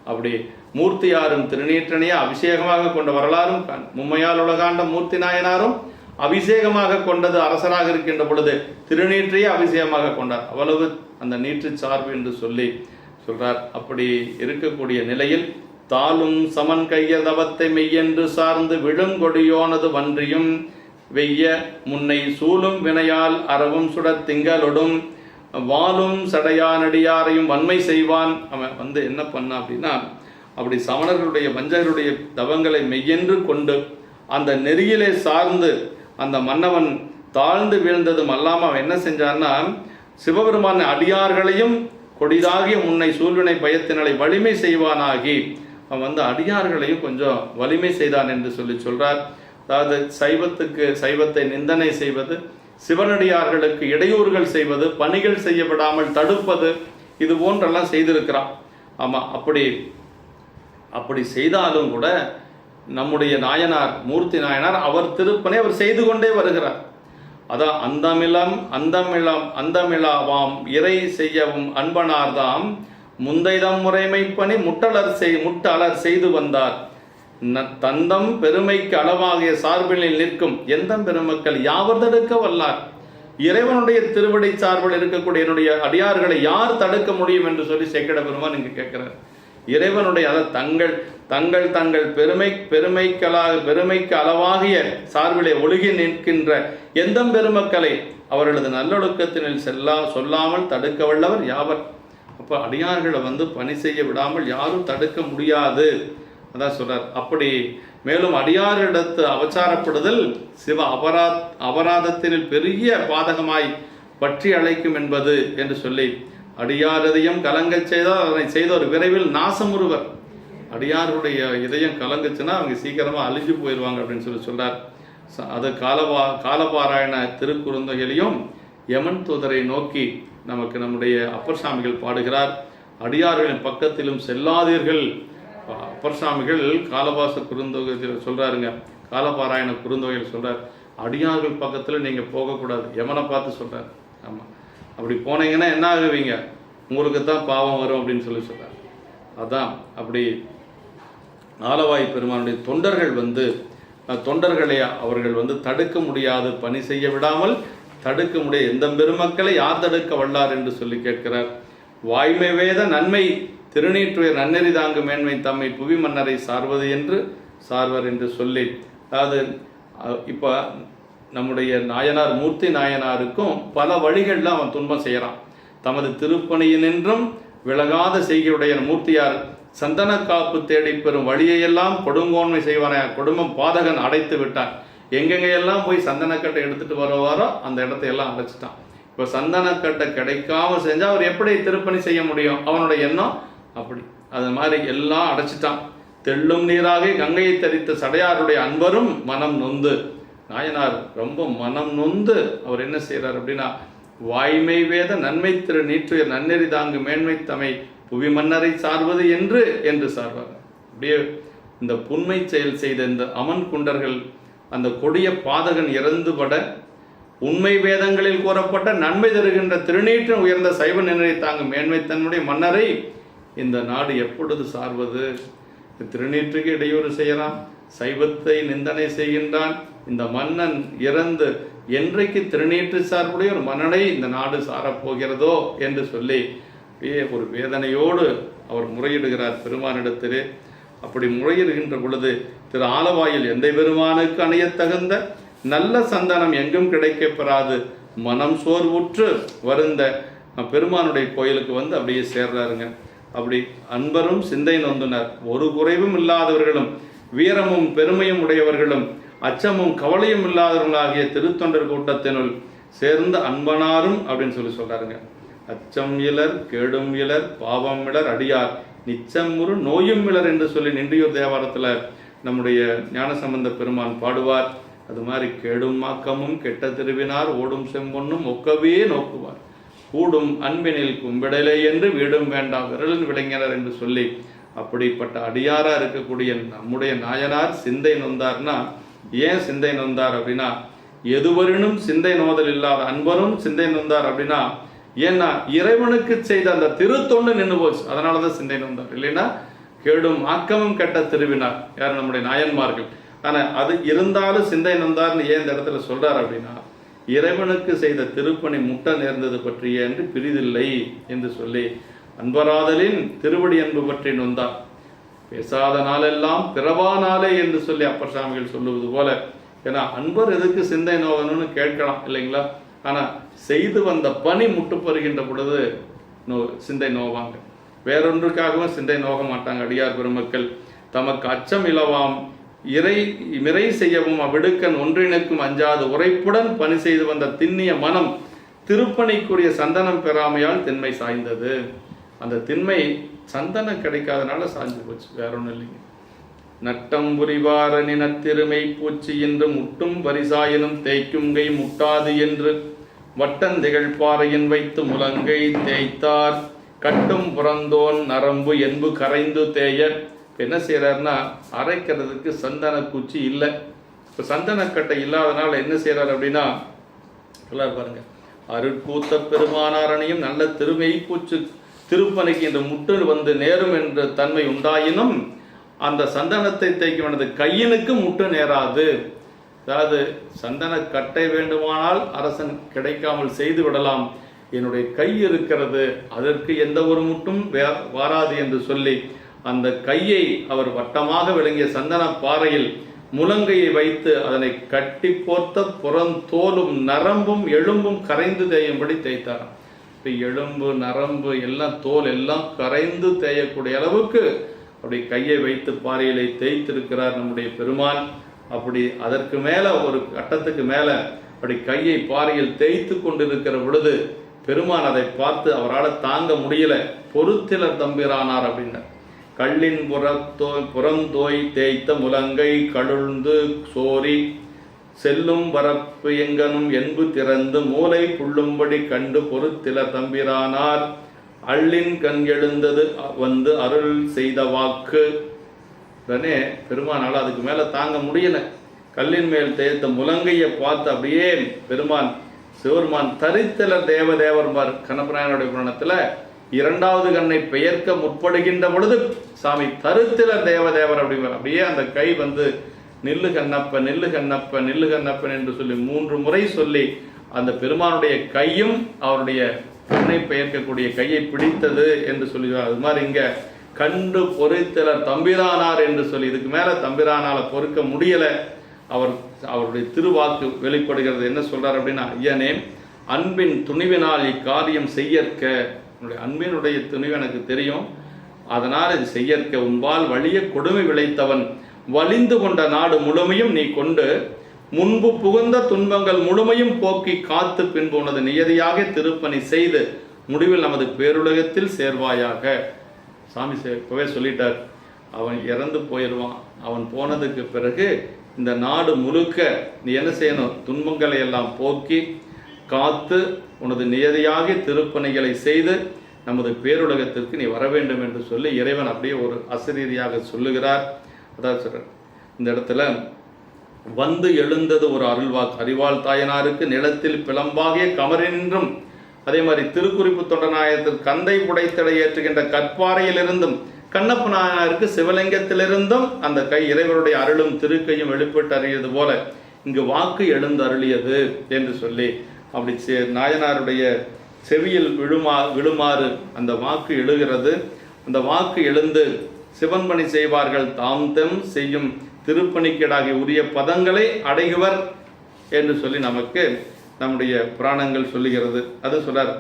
அப்படி மூர்த்தியாரும் திருநீற்றனைய அபிஷேகமாக கொண்ட வரலாறும், மும்மையால் உலகாண்ட மூர்த்தி நாயனாரும் அபிஷேகமாக கொண்டது அரசராக இருக்கின்ற பொழுது திருநீற்றையே அபிஷேகமாக கொண்டார். அவ்வளவு அந்த நீற்று சார்பு என்று சொல்லி சொல்றார். அப்படி இருக்கக்கூடிய நிலையில் தாளும் சமன் கைய தவத்தை மெய்யென்று சார்ந்து விழுங்கொடியோனது வன்றியும் வெய்ய முன்னை சூலும் வினையால் அறவும் சுடத் திங்களொடும் வாலும் சடையானடியாரையும் வன்மை செய்வான். அவன் என்ன பண்ணான் அப்படின்னா, அப்படி சமணர்களுடைய வஞ்சகருடைய தவங்களை மெய்யென்று கொண்டு அந்த நெறியிலே சார்ந்து அந்த மன்னவன் தாழ்ந்து வீழ்ந்ததும் அல்லாமல் அவன் என்ன செஞ்சான்னா, சிவபெருமான அடியார்களையும் கொடிதாகிய முன்னை சூழ்வினை பயத்தினலை வலிமை செய்வானாகி அவன் அடியார்களையும் கொஞ்சம் வலிமை செய்தான் என்று சொல்றார். அதாவது சைவத்தை நிந்தனை செய்வது, சிவனடியார்களுக்கு இடையூறுகள் செய்வது, பணிகள் செய்யப்படாமல் தடுப்பது, இது போன்றெல்லாம் செய்திருக்கிறான். ஆமாம், அப்படி செய்தாலும் கூட நம்முடைய நாயனார், மூர்த்தி நாயனார், அவர் திருப்பணி அவர் செய்து கொண்டே வருகிறார். அதான் அந்தமிழாவாம் இறை செய்யவும் அன்பனார்தாம் முந்தைதம் முறைமை பணி முட்டலர் செய்து வந்தார். தந்தம் பெருமைக்கு அளவாகிய சார்பினில் நிற்கும் எந்தம் பெருமக்கள் யாவர் தடுக்க வல்லார். இறைவனுடைய திருவடி சார்பில் இருக்கக்கூடிய என்னுடைய அடியார்களை யார் தடுக்க முடியும் என்று சொல்லி சேக்கிட பெருமான் இங்கு கேட்கிறார். இறைவனுடைய தங்கள் பெருமைக்கு அளவாகிய சார்பிலே ஒழுகி நிற்கின்ற எந்த பெருமக்களை அவர்களது நல்லொழுக்கத்தினில் சொல்லாமல் தடுக்க வல்லவர் யாவர். அப்போ அடியார்களை பணி செய்ய விடாமல் யாரும் தடுக்க முடியாது, அதான் சொல்றார். அப்படி மேலும் அடியாரிடத்து அவசாரப்படுதல் சிவ அபராதத்தினில் பெரிய பாதகமாய் பற்றி அழைக்கும் என்பது என்று சொல்லி, அடியார் இதயம் கலங்க செய்தால் அதனை செய்தவர் விரைவில் நாசமுறுவர். அடியாருடைய இதயம் கலங்குச்சுன்னா அவங்க சீக்கிரமாக அழிஞ்சு போயிடுவாங்க அப்படின்னு சொல்றார். அது காலபாராயண திருக்குறுந்தொகையிலையும் யமன் தூதரை நோக்கி நமக்கு நம்முடைய அப்பர் சாமிகள் பாடுகிறார். அடியார்களின் பக்கத்திலும் செல்லாதீர்கள். அப்பர் சாமிகள் காலபாச குறுந்தொகையில் சொல்றாருங்க, காலபாராயண குறுந்தொகையில் சொல்றார், அடியார்கள் பக்கத்தில் நீங்கள் போகக்கூடாது, யமனை பார்த்து சொல்றார். ஆமாம், அப்படி போனீங்கன்னா என்ன ஆகுவீங்க, உங்களுக்கு தான் பாவம் வரும் அப்படின்னு சொல்றார். அதான் அப்படி ஆலவாய் பெருமானுடைய தொண்டர்களை அவர்கள் தடுக்க முடியாது, பணி செய்ய விடாமல் தடுக்க முடியாது. எந்த பெருமக்களை யார் தடுக்க வல்லார் என்று சொல்லி கேட்கிறார். வாய்மை வேத நன்மை திருநீற்றுயர் நன்னெறி தாங்கு மேன்மை தம்மை புவி மன்னரை சார்வர் என்று சொல்லி, அதாவது இப்போ நம்முடைய நாயனார் மூர்த்தி நாயனாருக்கும் பல வழிகளில் அவன் துன்பம் செய்கிறான். தமது திருப்பணியினின்றும் விலகாத செய்கையுடைய மூர்த்தியார் சந்தன காப்பு தேடி பெறும் வழியையெல்லாம் கொடுங்கோன்மை செய்வான குடும்பம் பாதகன் அடைத்து விட்டான். எங்கெங்கையெல்லாம் போய் சந்தனக்கட்டை எடுத்துட்டு வருவாரோ அந்த இடத்தையெல்லாம் அடைச்சிட்டான். இப்போ சந்தனக்கட்டை கிடைக்காம செஞ்சால் அவர் எப்படி திருப்பணி செய்ய முடியும்? அவனுடைய எண்ணம் அப்படி. அது மாதிரி எல்லாம் அடைச்சிட்டான். தெள்ளும் நீராக கங்கையை தரித்த சடையாருடைய அன்பரும் மனம் நொந்து, நாயனார் ரொம்ப மனம் நொந்து அவர் என்ன செய்கிறார் அப்படின்னா, வாய்மை வேத நன்மை திரு நீற்றுயர் நன்னெறி தாங்கு மேன்மை தமை புவி மன்னரை சார்வது என்று சார்வார். அப்படியே இந்த புன்மை செயல் செய்த இந்த அமன் குண்டர்கள் அந்த கொடிய பாதகன் இறந்துபட உண்மை வேதங்களில் கூறப்பட்ட நன்மை தருகின்ற திருநீற்றின் உயர்ந்த சைவ நிலை தாங்கும் மேன்மை தன்னுடைய மன்னரை இந்த நாடு எப்பொழுது சார்வது? திருநீற்றுக்கு இடையூறு செய்யலாம், சைவத்தை நிந்தனை செய்கின்றான். இந்த மன்னன் இறந்து என்றைக்கு திருநீற்று சார்புடைய ஒரு மன்னனை இந்த நாடு சாரப்போகிறதோ என்று சொல்லி ஒரு வேதனையோடு அவர் முறையிடுகிறார் பெருமானிடத்திலே. அப்படி முறையிடுகின்ற பொழுது திரு ஆலவாயில் எந்த பெருமானுக்கு அணையத் தகுந்த நல்ல சந்தானம் எங்கும் கிடைக்கப்பெறாது மனம் சோர்வுற்று வருந்த பெருமானுடைய கோயிலுக்கு அப்படியே சேர்றாருங்க. அப்படி அன்பரும் சிந்தை நொந்துனர், ஒரு குறைவும் இல்லாதவர்களும் வீரமும் பெருமையும் உடையவர்களும் அச்சமும் கவலையும் இல்லாதவர்களாகிய திருத்தொண்டர் கூட்டத்தினுள் சேர்ந்த அன்பனாரும் அப்படின்னு சொல்றாருங்க. அச்சம் இலர் கேடும் இலர் பாவம் இலர் அடியார் நிச்சமுறு நோயும் இலர் என்று சொல்லி நின்றியூர் தேவாரத்தில் நம்முடைய ஞானசம்பந்த பெருமான் பாடுவார். அது மாதிரி கேடும் மாக்கமும் கெட்ட திருவினார் ஓடும் செம்பொன்னும் ஒக்கவே நோக்குவார் கூடும் அன்பினில் கும்பிடலே என்று வீடும் வேண்டாம் விரலின் விளைஞர் என்று சொல்லி அப்படிப்பட்ட அடியாரா இருக்கக்கூடிய நம்முடைய நாயனார் சிந்தை நொந்தார்னா, ஏன் சிந்தை நொந்தார் அப்படின்னா, எதுவரினும் சிந்தை நோதல் இல்லாத அன்பரும் சிந்தை நொந்தார் அப்படின்னா, ஏன்னா இறைவனுக்கு செய்த அந்த திருத்தொண்டு நின்று போச்சு, அதனாலதான் சிந்தை நொந்தார். இல்லைன்னா கேடும் ஆக்கமும் கெட்ட திருவினார் யார் நம்முடைய நாயன்மார்கள். ஆனா அது இருந்தாலும் சிந்தை நொந்தார்னு ஏன் இந்த இடத்துல சொல்றார் அப்படின்னா, இறைவனுக்கு செய்த திருப்பணி முட்ட நேர்ந்தது பற்றிய என்று பிரிதில்லை என்று சொல்லி அன்பராதலின் திருவடி அன்பு பற்றி நொந்தார். பேசாத நாளெல்லாம் பிறவா நாளே என்று சொல்லி அப்பர் சாமிகள் சொல்லுவது போல. ஏன்னா அன்பர் எதுக்கு சிந்தை நோகணும்னு கேட்கலாம் இல்லைங்களா? ஆனா செய்து வந்த பணி முட்டு பெறுகின்ற பொழுது சிந்தை நோவாங்க, வேறொன்றுக்காகவும் சிந்தை நோக மாட்டாங்க. அடியார் பெருமக்கள் தமக்கு அச்சம் இலவாம் மிரை செய்யவும் அவ்விடுக்கன் ஒன்றினுக்கும் அஞ்சாது உரைப்புடன் பணி செய்து வந்த திண்ணிய மனம் திருப்பணிக்குரிய சந்தனம் பெறாமையால் திண்மை சாய்ந்தது. அந்த திண்மை சந்தனம் கிடைக்காதனால சாய்ந்து போச்சு, வேற ஒன்றும் இல்லைங்க. நட்டம் புரிவாரணி நத்திருமை பூச்சி என்று முட்டும் பரிசாயினும் தேய்க்கும் கை முட்டாது என்று வட்டந்திகழ் பாறையின் வைத்து முழங்கை தேய்த்தார் கட்டும் புறந்தோன் நரம்பு என்பு கரைந்து தேய. என்ன செய்கிறாருன்னா, அரைக்கிறதுக்கு சந்தன குச்சி இல்லை. இப்போ சந்தனக்கட்டை இல்லாதனால என்ன செய்கிறார் அப்படின்னா, எல்லாரும் பாருங்க, அருட்கூத்த பெருமானாரனையும் நல்ல திருமெய் பூச்சு திருப்பணிக்கு இந்த முட்டு வந்து நேரும் என்ற தன்மை உண்டாயினும் அந்த சந்தனத்தை தேய்க்கும் எனது கையினுக்கு முட்டு நேராது. அதாவது சந்தன கட்டை வேண்டுமானால் அரசன் கிடைக்காமல் செய்து விடலாம், என்னுடைய கை இருக்கிறது, அதற்கு எந்த ஒரு முட்டும் வாராது என்று சொல்லி அந்த கையை அவர் வட்டமாக விளங்கிய சந்தன பாறையில் முழங்கையை வைத்து அதனை கட்டி போர்த்த புறந்தோலும் நரம்பும் எலும்பும் கரைந்து தேயும்படி தேய்த்தாராம். இப்போ எலும்பு நரம்பு எல்லாம் தோல் எல்லாம் கரைந்து தேயக்கூடிய அளவுக்கு அப்படி கையை வைத்து பாறையிலே தேய்த்திருக்கிறார் நம்முடைய பெருமான். அப்படி அதற்கு மேல ஒரு கட்டத்துக்கு மேல அப்படி கையை பாறையில் தேய்த்து கொண்டிருக்கிற பொழுது பெருமான் அதை பார்த்து அவரால் தாங்க முடியல. பொறுத்திலர் தம்பிரானார் அப்படின்னார். கள்ளின் புறந்தோய் தேய்த்த முழங்கை கழுந்து சோரி செல்லும் வரப்பு எங்கனும் என்பு திறந்து மூளை புள்ளும்படி கண்டு பொறுத்திலர் தம்பிரானார். அள்ளின் கண் எழுந்தது வந்து அருள் செய்த வாக்கு. உடனே பெருமானால் அதுக்கு மேல தாங்க முடியல. கல்லின் மேல் தேய்த்த முழங்கையை பார்த்து அப்படியே பெருமான் சிவருமான் தரித்தலர் தேவதேவர்மார் கண்ணபிரானுடைய புராணத்துல இரண்டாவது கண்ணை பெயர்க்க முற்படுகின்ற பொழுது சாமி தருத்திலர் தேவதேவர் அப்படிங்கிற அப்படியே அந்த கை வந்து நில்லு கண்ணப்ப நில்லு கண்ணப்ப நில்லு கண்ணப்பன் என்று சொல்லி 3 முறை சொல்லி அந்த பெருமானுடைய கையும் அவருடைய கண்ணை பெயர்க்கக்கூடிய கையை பிடித்தது என்று சொல்லுவார். அது மாதிரி இங்க கண்டு பொறுத்தலர் தம்பிரானார் என்று சொல்லி இதுக்கு மேல தம்பிரானால பொறுக்க முடியல. அவருடைய திருவாக்கு வெளிப்படுகிறது. என்ன சொல்றார் அப்படின்னா, ஐயனே அன்பின் துணிவினால் இக்காரியம் செய்யற்க, என்னுடைய அன்பினுடைய துணிவு எனக்கு தெரியும், அதனால் இது செய்யற்க உன்பால் வலிய கொடுமை விளைத்தவன் வலிந்து கொண்ட நாடு முழுமையும் நீ கொண்டு முன்பு புகுந்த துன்பங்கள் முழுமையும் போக்கி காத்து பின்பு உனது நியதியாக திருப்பணி செய்து முடிவில் நமது பேருலகத்தில் சேர்வாயாக. சாமி இப்பவே சொல்லிட்டார், அவன் இறந்து போயிடுவான். அவன் போனதுக்கு பிறகு இந்த நாடு முழுக்க நீ என்ன செய்யணும், துன்பங்களை எல்லாம் போக்கி காத்து உனது நியதியாக திருப்பணிகளை செய்து நமது பேருலகத்திற்கு நீ வர வேண்டும் என்று சொல்லி இறைவன் அப்படியே ஒரு அசரீதியாக சொல்லுகிறார். அதான் சொல்றார் இந்த இடத்துல, வந்து எழுந்தது ஒரு அருள்வாக்கு அறிவாள் தாயனாருக்கு நிலத்தில் பிளம்பாகிய கமரினின்றும், அதே மாதிரி திருக்குறிப்பு தொண்டநாயகத்தில் கந்தை புடைத்தடை ஏற்றுகின்ற கற்பாறையிலிருந்தும் கண்ணப்ப நாயனாருக்கு சிவலிங்கத்திலிருந்தும் அந்த கை இறைவனுடைய அருளும் திருக்கையும் வெளிப்பட்டு அறியது போல இங்கு வாக்கு எழுந்து அருளியது என்று சொல்லி அப்படி நாயனாருடைய செவியில் விழுமாறு அந்த வாக்கு எழுகிறது. அந்த வாக்கு எழுந்து சிவன்பணி செய்வார்கள் தாம் தம் செய்யும் திருப்பணிக்கீடாகி உரிய பதங்களை அடைகுவர் என்று சொல்லி நமக்கு நம்முடைய புராணங்கள் சொல்லுகிறது. அது சொல்றார்,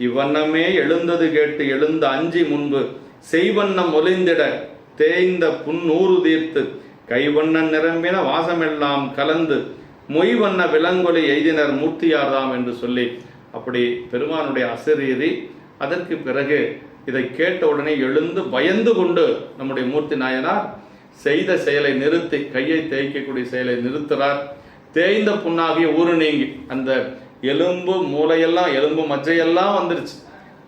இவ்வண்ணமே எழுந்தது கேட்டு எழுந்த அஞ்சி முன்பு செய்வண்ணம் ஒளிந்திட தேய்ந்த புன்னூறு தீர்த்து கைவண்ணன் நிரம்பின வாசமெல்லாம் கலந்து மொய்வண்ண விலங்கொலி எய்தினர் மூர்த்தியார்தாம் என்று சொல்லி அப்படி பெருமானுடைய அசரீரி. அதற்கு பிறகு இதை கேட்ட உடனே எழுந்து பயந்து கொண்டு நம்முடைய மூர்த்தி நாயனார் செய்த செயலை நிறுத்தி கையை தேய்க்கக்கூடிய செயலை நிறுத்துறார். தேய்ந்த புண்ணாகிய ஊரு நீங்கி அந்த எலும்பு மூளையெல்லாம் எலும்பு மஜ்ஜையெல்லாம் வந்துருச்சு,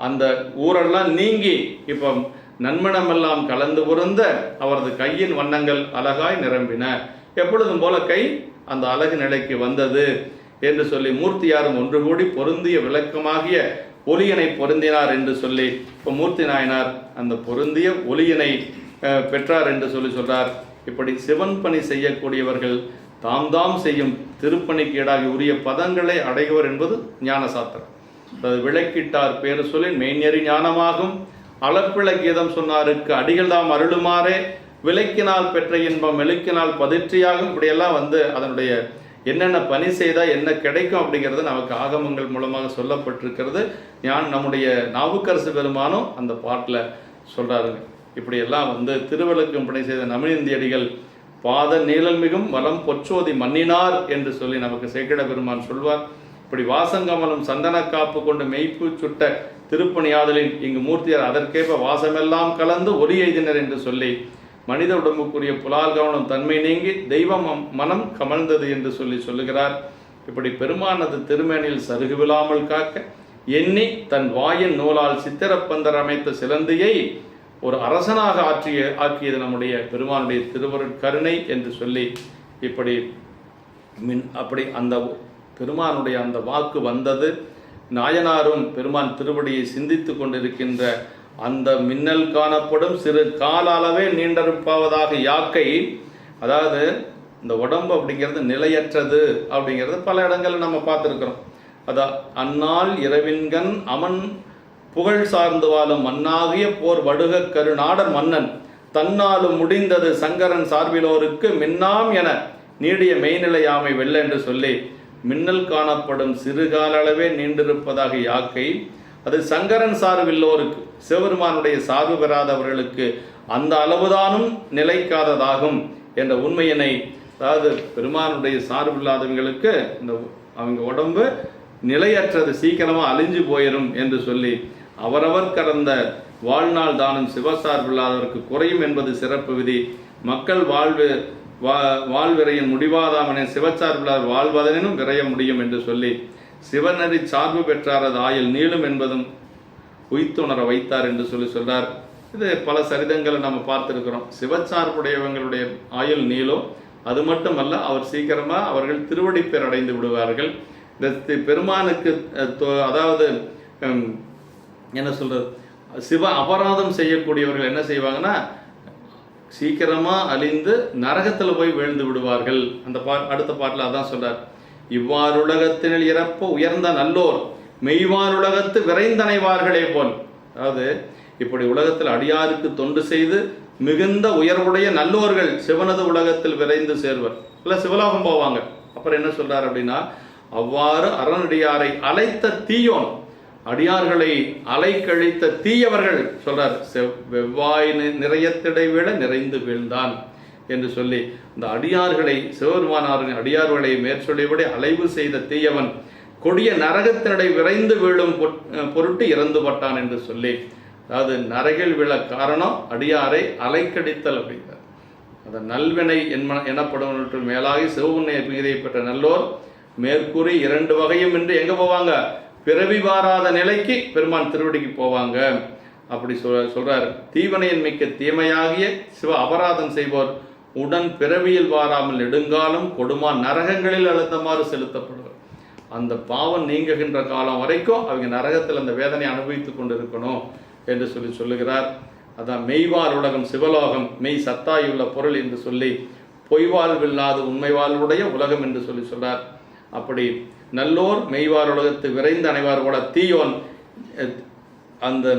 அந்த ஊரெல்லாம் நீங்கி இப்போ நன்மணமெல்லாம் கலந்து பொருந்த அவரது கையின் வண்ணங்கள் அழகாய் நிரம்பின. எப்பொழுதும் போல கை அந்த அழகு நிலைக்கு வந்தது என்று சொல்லி மூர்த்தியாரும் ஒன்று கூடி பொருந்திய விளக்கமாகிய ஒளியனை பொருந்தினார் என்று சொல்லி இப்போ மூர்த்தி நாயனார் அந்த பொருந்திய ஒளியனை பெற்றார் என்று சொல்றார். இப்படி சிவன் பணி செய்யக்கூடியவர்கள் தாம் செய்யும் திருப்பணிக்கு ஈடாகி உரிய பதங்களை அடைவர் என்பது ஞான சாத்திரம். அது விளக்கிட்டார் பேரு சொல்லின் மெய்ஞறி ஞானமாகும் அளப்பிள கீதம் சொன்னாருக்கு அடிகள் தாம் அருளுமாறே விளக்கினால் பெற்ற இன்பம் மெழுக்கினால் பதிர்ச்சியாகும். இப்படியெல்லாம் அதனுடைய என்னென்ன பணி செய்தால் என்ன கிடைக்கும் அப்படிங்கிறது நமக்கு ஆகமங்கள் மூலமாக சொல்லப்பட்டிருக்கிறது. நம்முடைய நாவுக்கரசு பெருமானும் அந்த பாட்டில் சொல்கிறாருங்க. இப்படியெல்லாம் திருவிளக்கும் பணி செய்த நமினந்தியடிகள் பாத நீழல் மிகும் வலம் பொற்றோதி மன்னினார் என்று சொல்லி நமக்கு சேக்கிட பெருமான் சொல்வார். இப்படி வாசங்கமலும் சந்தன காப்பு கொண்டு மெய்ப்பு சுட்ட திருப்பணியாதலின் இங்கு மூர்த்தியார் அதற்கேற்ப வாசமெல்லாம் கலந்து ஒலி எய்தினர் என்று சொல்லி மனித உடம்புக்குரிய புலால் கவனம் தன்மை நீங்கி தெய்வம் மனம் கமழ்ந்தது என்று சொல்லுகிறார். இப்படி பெருமானது திருமேனியில் சருகு விழாமல் காக்க எண்ணி தன் வாயின் நூலால் சித்திரப்பந்தர் அமைத்த சிலந்தியை ஒரு அரசனாக ஆக்கியது நம்முடைய பெருமானுடைய திருவருட்கருணை என்று சொல்லி இப்படி அப்படி அந்த பெருமானுடைய அந்த வாக்கு வந்தது. நாயனாரும் பெருமான் திருவடியை சிந்தித்து கொண்டிருக்கின்ற அந்த மின்னல் காணப்படும் சிறு கால அளவே நீண்டிருப்பாவதாக யாக்கை, அதாவது இந்த உடம்பு அப்படிங்கிறது நிலையற்றது அப்படிங்கிறது பல இடங்களில் நம்ம பார்த்துருக்கிறோம். அதான் அந்நாள் இரவின்கண் அமன் புகழ் சார்ந்து வாழும் மண்ணாகிய போர் வடுக கருநாடர் மன்னன் தன்னாலும் முடிந்தது சங்கரன் சார்பிலோருக்கு மின்னாம் என நீடிய மெய்நிலையாமை வெல்ல என்று சொல்லி மின்னல் காணப்படும் சிறுகால அளவே நீண்டிருப்பதாக யாக்கை, அது சங்கரன் சார்பில்லோருக்கு சிவபெருமானுடைய சார்பு பெறாதவர்களுக்கு அந்த அளவுதானும் நிலைக்காததாகும் என்ற உண்மையினை, அதாவது பெருமானுடைய சார்பு இல்லாதவங்களுக்கு இந்த அவங்க உடம்பு நிலையற்றது, சீக்கிரமாக அழிஞ்சு போயிடும் என்று சொல்லி அவரவர் கடந்த வாழ்நாள் தானும் சிவசார்பில்லாதவருக்கு குறையும் என்பது சிறப்பு விதி. மக்கள் வாழ்விரையின் முடிவாதாமனே சிவச்சார்பில்லார் வாழ்வதனும் விரைய முடியும் என்று சொல்லி சிவநெறி சார்பு பெற்றாரது ஆயுள் நீளும் என்பதும் உய்த்துணர வைத்தார் என்று சொல்றார். இது பல சரிதங்களை நம்ம பார்த்துருக்கிறோம். சிவச்சார்புடையவங்களுடைய ஆயுள் நீளும், அது மட்டுமல்ல அவர் சீக்கிரமாக அவர்கள் திருவடி பேர் அடைந்து விடுவார்கள். இந்த பெருமானுக்கு அதாவது என்ன சொல்றது, சிவ அபராதம் செய்யக்கூடியவர்கள் என்ன செய்வாங்கன்னா சீக்கிரமாக அழிந்து நரகத்தில் போய் வீழ்ந்து விடுவார்கள். அந்த அடுத்த பாட்டில் அதான் சொல்றார். இவ்வாறு உலகத்தினில் இறப்ப உயர்ந்த நல்லோர் மெய்வார் உலகத்து விரைந்தனைவார்களே போல், அதாவது இப்படி உலகத்தில் அடியாருக்கு தொண்டு செய்து மிகுந்த உயர்வுடைய நல்லோர்கள் சிவனது உலகத்தில் விரைந்து சேர்வர், இல்லை சிவலோகம் போவாங்க. அப்புறம் என்ன சொல்றார் அப்படின்னா, அவ்வாறு அரணடியாரை அழைத்த தீயோன், அடியார்களை அலைக்கழித்த தீயவர்கள் சொல்றார், வெவ்வாய் நிறையத்திடை விட நிறைந்து வீழ்ந்தான் என்று சொல்லி இந்த அடியார்களை சிவபெருமானாரின் அடியார்களை மேற்சொல்லியபடி அலைவு செய்த தீயவன் கொடிய நரகத்தினடை விரைந்து வீழும் பொருட்டு இறந்து பட்டான் என்று சொல்லி, அதாவது நரகில் விழ காரணம் அடியாரை அலைக்கடித்தல் அப்படிங்கிறார். அந்த நல்வினை எனப்படும் மேலாகி சிவபுண்ணிய பீதை பெற்ற நல்லோர் மேற்கூறி இரண்டு வகையும் என்று எங்க போவாங்க, பிறவி வாராத நிலைக்கு பெருமான் திருவடிக்கு போவாங்க. அப்படி சொல்றாரு. தீவனையின் மிக்க தீமையாகிய சிவ அபராதம் செய்வோர் உடன் பிறவியில் வாராமல் நெடுங்காலம் கொடுமா நரகங்களில் அழுத்தமாறு செலுத்தப்படுவார். அந்த பாவம் நீங்குகின்ற காலம் வரைக்கும் அவங்க நரகத்தில் அந்த வேதனை அனுபவித்துக் கொண்டிருக்கணும் என்று சொல்லுகிறார். அதான் மெய்வாழ் உலகம் சிவலோகம், மெய் சத்தாயுள்ள பொருள் என்று சொல்லி பொய்வாழ்வில்லாத உண்மை வாழ்வுடைய உலகம் என்று சொல்றார். அப்படி நல்லோர் மெய்வார் உலகத்து விரைந்து அனைவார் போல தீயோன் அந்த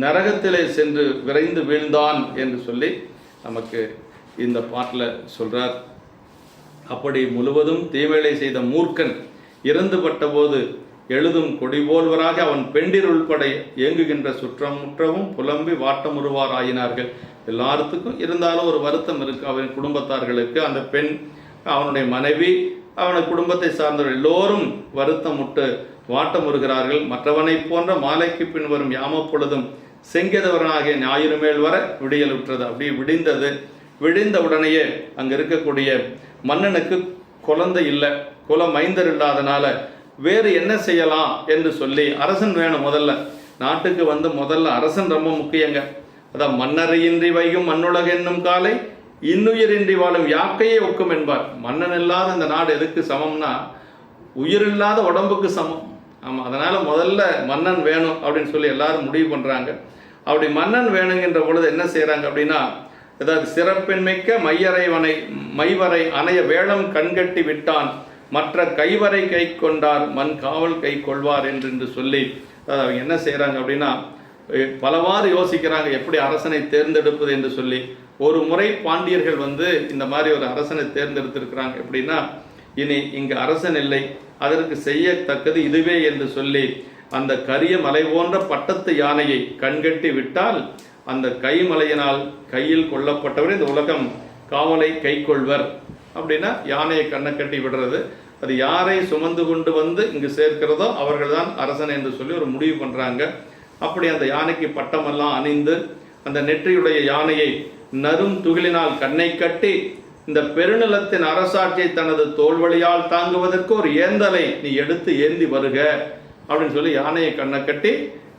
நரகத்திலே சென்று விரைந்து வீழ்ந்தான் என்று சொல்லி நமக்கு இந்த பாட்டில் சொல்றார். அப்படி முழுவதும் தீமைகளை செய்த மூர்க்கன் இறந்துபட்ட போது எழுதும் கொடிபோல்வராக அவன் பெண்டிர் உள்படை இயங்குகின்ற சுற்றமுற்றவும் புலம்பி வாட்டமுறுவார் ஆயினார்கள். எல்லாத்துக்கும் இருந்தாலும் ஒரு வருத்தம் இருக்கு அவன் குடும்பத்தார்களுக்கு. அந்த பெண், அவனுடைய மனைவி, அவனுடைய குடும்பத்தை சார்ந்தவர்கள் எல்லோரும் வருத்தமுட்டு வாட்டமுறுகிறார்கள். மற்றவனை போன்ற மாலைக்கு பின் வரும் யாமப்பொழுதும் செங்கதவரனாகிய ஞாயிறு மேல் வர விடியல் உற்றது. அப்படி விடிந்தது. விடிந்த உடனேயே அங்கே இருக்கக்கூடிய மன்னனுக்கு குழந்தை இல்லை, குல மைந்தர் இல்லாதனால வேறு என்ன செய்யலாம் என்று சொல்லி அரசன் வேணும். நாட்டுக்கு முதல்ல அரசன் ரொம்ப முக்கியங்க. அதான் மன்னரையின்றி வைகும் மண்ணுலக என்னும் காலை இன்னுயிரின்றி வாழும் யாக்கையே ஒக்கும் என்பார். மன்னன் இல்லாத இந்த நாடு எதுக்கு சமம்னா உயிரில்லாத உடம்புக்கு சமம். ஆமாம், அதனால முதல்ல மன்னன் வேணும் அப்படின்னு சொல்லி எல்லாரும் முடிவு பண்றாங்க. அப்படி மன்னன் வேணுங்கின்ற பொழுது என்ன செய்யறாங்க அப்படின்னா, ஏதாவது சிறப்பின்மிக்க மைவரை அணைய வேளம் கண்கட்டி விட்டான், மற்ற கைவரை கை கொண்டார் மண் காவல் கை கொள்வார் என்று சொல்லி அவங்க என்ன செய்யறாங்க அப்படின்னா பலவாறு யோசிக்கிறாங்க எப்படி அரசனை தேர்ந்தெடுப்பது என்று சொல்லி. ஒரு முறை பாண்டியர்கள் இந்த மாதிரி ஒரு அரசனை தேர்ந்தெடுத்திருக்கிறாங்க. எப்படின்னா, இனி இங்கு அரசன் இல்லை, அதற்கு செய்யத்தக்கது இதுவே என்று சொல்லி அந்த கரிய மலை போன்ற பட்டத்து யானையை கண்கட்டி விட்டால் அந்த கைமலையினால் கையில் கொல்லப்பட்டவர் இந்த உலகம் காவலை கை கொள்வர். அப்படின்னா யானையை கண்ணை கட்டி விடுறது, அது யாரை சுமந்து கொண்டு இங்கு சேர்க்கிறதோ அவர்கள் தான் அரசன் என்று சொல்லி ஒரு முடிவு பண்றாங்க. அப்படி அந்த யானைக்கு பட்டமெல்லாம் அணிந்து அந்த நெற்றியுடைய யானையை நரும் துகிலினால் கண்ணை கட்டி இந்த பெருநிலத்தின் அரசாட்சியை தனது தோல்வழியால் தாங்குவதற்கு ஒரு ஏந்தலை நீ எடுத்து ஏந்தி வருக அப்படின்னு சொல்லி யானையை கண்ணை கட்டி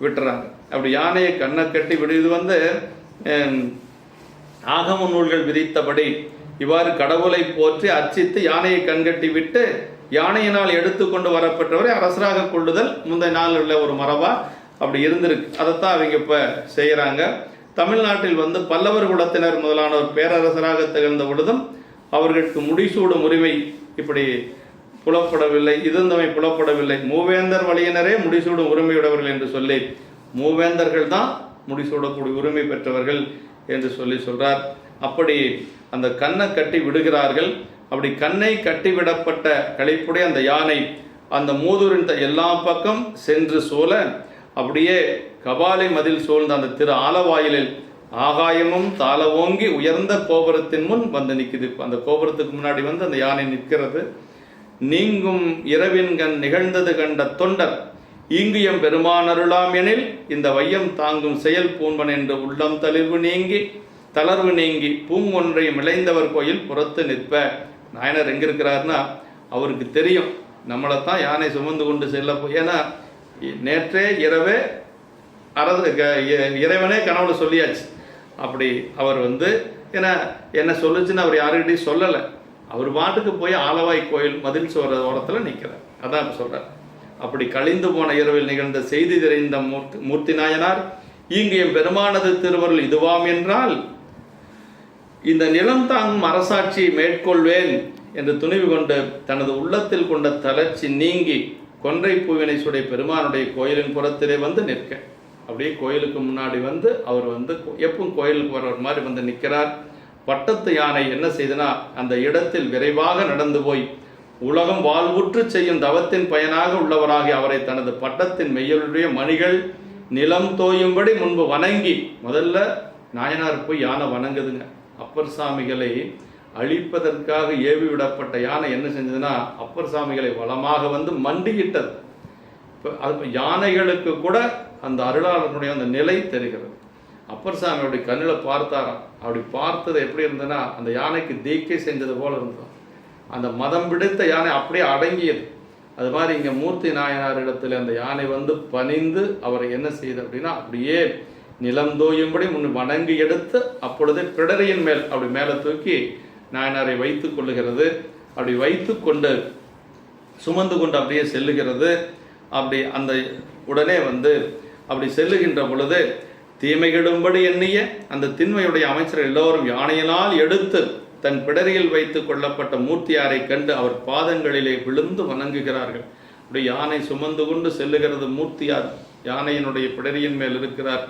விட்டுறாங்க. அப்படி யானையை கண்ணை கட்டி விடுவது வந்து ஆகம நூல்கள் விதித்தபடி இவ்வாறு கடவுளை போற்றி அர்ச்சித்து யானையை கண்கட்டி விட்டு யானையினால் எடுத்துக்கொண்டு வரப்பட்டவரை அரசராக கொள்ளுதல் முந்தைய நாள் உள்ள ஒரு மரபா அப்படி இருந்திருக்கு. அதைத்தான் அவங்க இப்போ செய்கிறாங்க. தமிழ்நாட்டில் வந்து பல்லவர் குலத்தினர் முதலானோர் பேரரசராக திகழ்ந்த பொழுதும் அவர்களுக்கு முடிசூடும் உரிமை இப்படி புலப்படவில்லை, இருந்தமை புலப்படவில்லை. மூவேந்தர் வழியினரே முடிசூடும் உரிமையுடையவர்கள் என்று சொல்லி மூவேந்தர்கள் தான் முடிசூடக்கூடிய உரிமை பெற்றவர்கள் என்று சொல்லி சொல்றார். அப்படி அந்த கண்ணை கட்டி விடுகிறார்கள். அப்படி கண்ணை கட்டிவிடப்பட்ட களைப்புடைய அந்த யானை அந்த மூதூரின் எல்லா பக்கம் சென்று சூழ அப்படியே கபாலி மதில் சூழ்ந்த அந்த திரு ஆலவாயிலில் ஆகாயமும் தாளவோங்கி உயர்ந்த கோபுரத்தின் முன் வந்து நிற்குது. அந்த கோபுரத்துக்கு முன்னாடி வந்து அந்த யானை நிற்கிறது. நீங்கும் இரவின் கண் நிகழ்ந்தது கண்ட தொண்டர் ஈங்கியம் பெருமானருளாம் எனில் இந்த வையம் தாங்கும் செயல் பூண்பன் என்று உள்ளம் தளர்வு நீங்கி பூங்கொன்றை மிளைந்தவர் கோயில் புறத்து நிற்ப. நாயனர் எங்க இருக்கிறாருன்னா அவருக்கு தெரியும் நம்மளைத்தான் யானை சுமந்து கொண்டு செல்ல ஏன்னா நேற்றே இரவே இறைவனே கனவுல சொல்லியாச்சு. அப்படி அவர் வந்து ஏன்னா என்ன சொல்லுச்சுன்னு அவர் யாருக்கிட்டையும் சொல்லலை. அவர் பாட்டுக்கு போய் ஆலவாய் கோயில் மதில் சோற ஓரத்தில் நிற்கிறார். அதான் சொல்றார். அப்படி கழிந்து போன இரவில் நிகழ்ந்த செய்தி தெரிந்த மூர்த்தி நாயனார் ஈங்கியம் பெருமானது திருவருள் இதுவாம் என்றால் இந்த நிலம் தாங்கும் அரசாட்சியை மேற்கொள்வேன் என்று துணிவு கொண்டு தனது உள்ளத்தில் கொண்ட தளர்ச்சி நீங்கி கொன்றை பூவினை சுடை பெருமானுடைய கோயிலின் புறத்திலே வந்து நிற்க. அப்படியே கோயிலுக்கு முன்னாடி வந்து அவர் வந்து எப்பவும் கோயிலுக்கு வர்ற மாதிரி வந்து நிற்கிறார். பட்டத்து யானை என்ன செய்தனா அந்த இடத்தில் விரைவாக நடந்து போய் உலகம் வாழ்வுற்று செய்யும் தவத்தின் பயனாக உள்ளவராகி அவரை தனது பட்டத்தின் மெய்யலுடைய மணிகள் நிலம் தோயும்படி முன்பு வணங்கி முதல்ல நாயனார் போய் யானை வணங்குதுங்க. அப்பர் சாமிகளை அழிப்பதற்காக ஏவி விடப்பட்ட யானை என்ன செஞ்சதுன்னா அப்பர் சாமிகளை வளமாக வந்து மண்டியிட்டது. இப்போ யானைகளுக்கு கூட அந்த அருளாளனுடைய அந்த நிலை தெரிகிறது. அப்பர் சாமி அப்படி கண்ணில் பார்த்தாராம். அப்படி பார்த்தது எப்படி இருந்ததுன்னா அந்த யானைக்கு தீக்கை செஞ்சது போல இருந்தது. அந்த மதம் பிடித்த யானை அப்படியே அடங்கியது. அது மாதிரி இங்கே மூர்த்தி நாயனார் இடத்துல அந்த யானை வந்து பணிந்து அவரை என்ன செய்யுது அப்படின்னா அப்படியே நிலந்தோயும்படி முன் வணங்கி எடுத்து அப்பொழுது பிடரியின் மேல் அப்படி மேலே தூக்கி நாயனாரை வைத்து கொள்ளுகிறது. அப்படி வைத்து கொண்டு சுமந்து கொண்டு அப்படியே செல்லுகிறது. அப்படி அந்த உடனே வந்து அப்படி செல்லுகின்ற பொழுது தீமைகெடும்படி எண்ணிய அந்த திண்மையுடைய அமைச்சர் எல்லோரும் யானையினால் எடுத்து தன் பிடரியில் வைத்து கொள்ளப்பட்ட மூர்த்தியாரை கண்டு அவர் பாதங்களிலே விழுந்து வணங்குகிறார்கள். அப்படி யானை சுமந்து கொண்டு செல்லுகிறது. மூர்த்தியார் யானையினுடைய பிடரியின் மேல் இருக்கிறார்.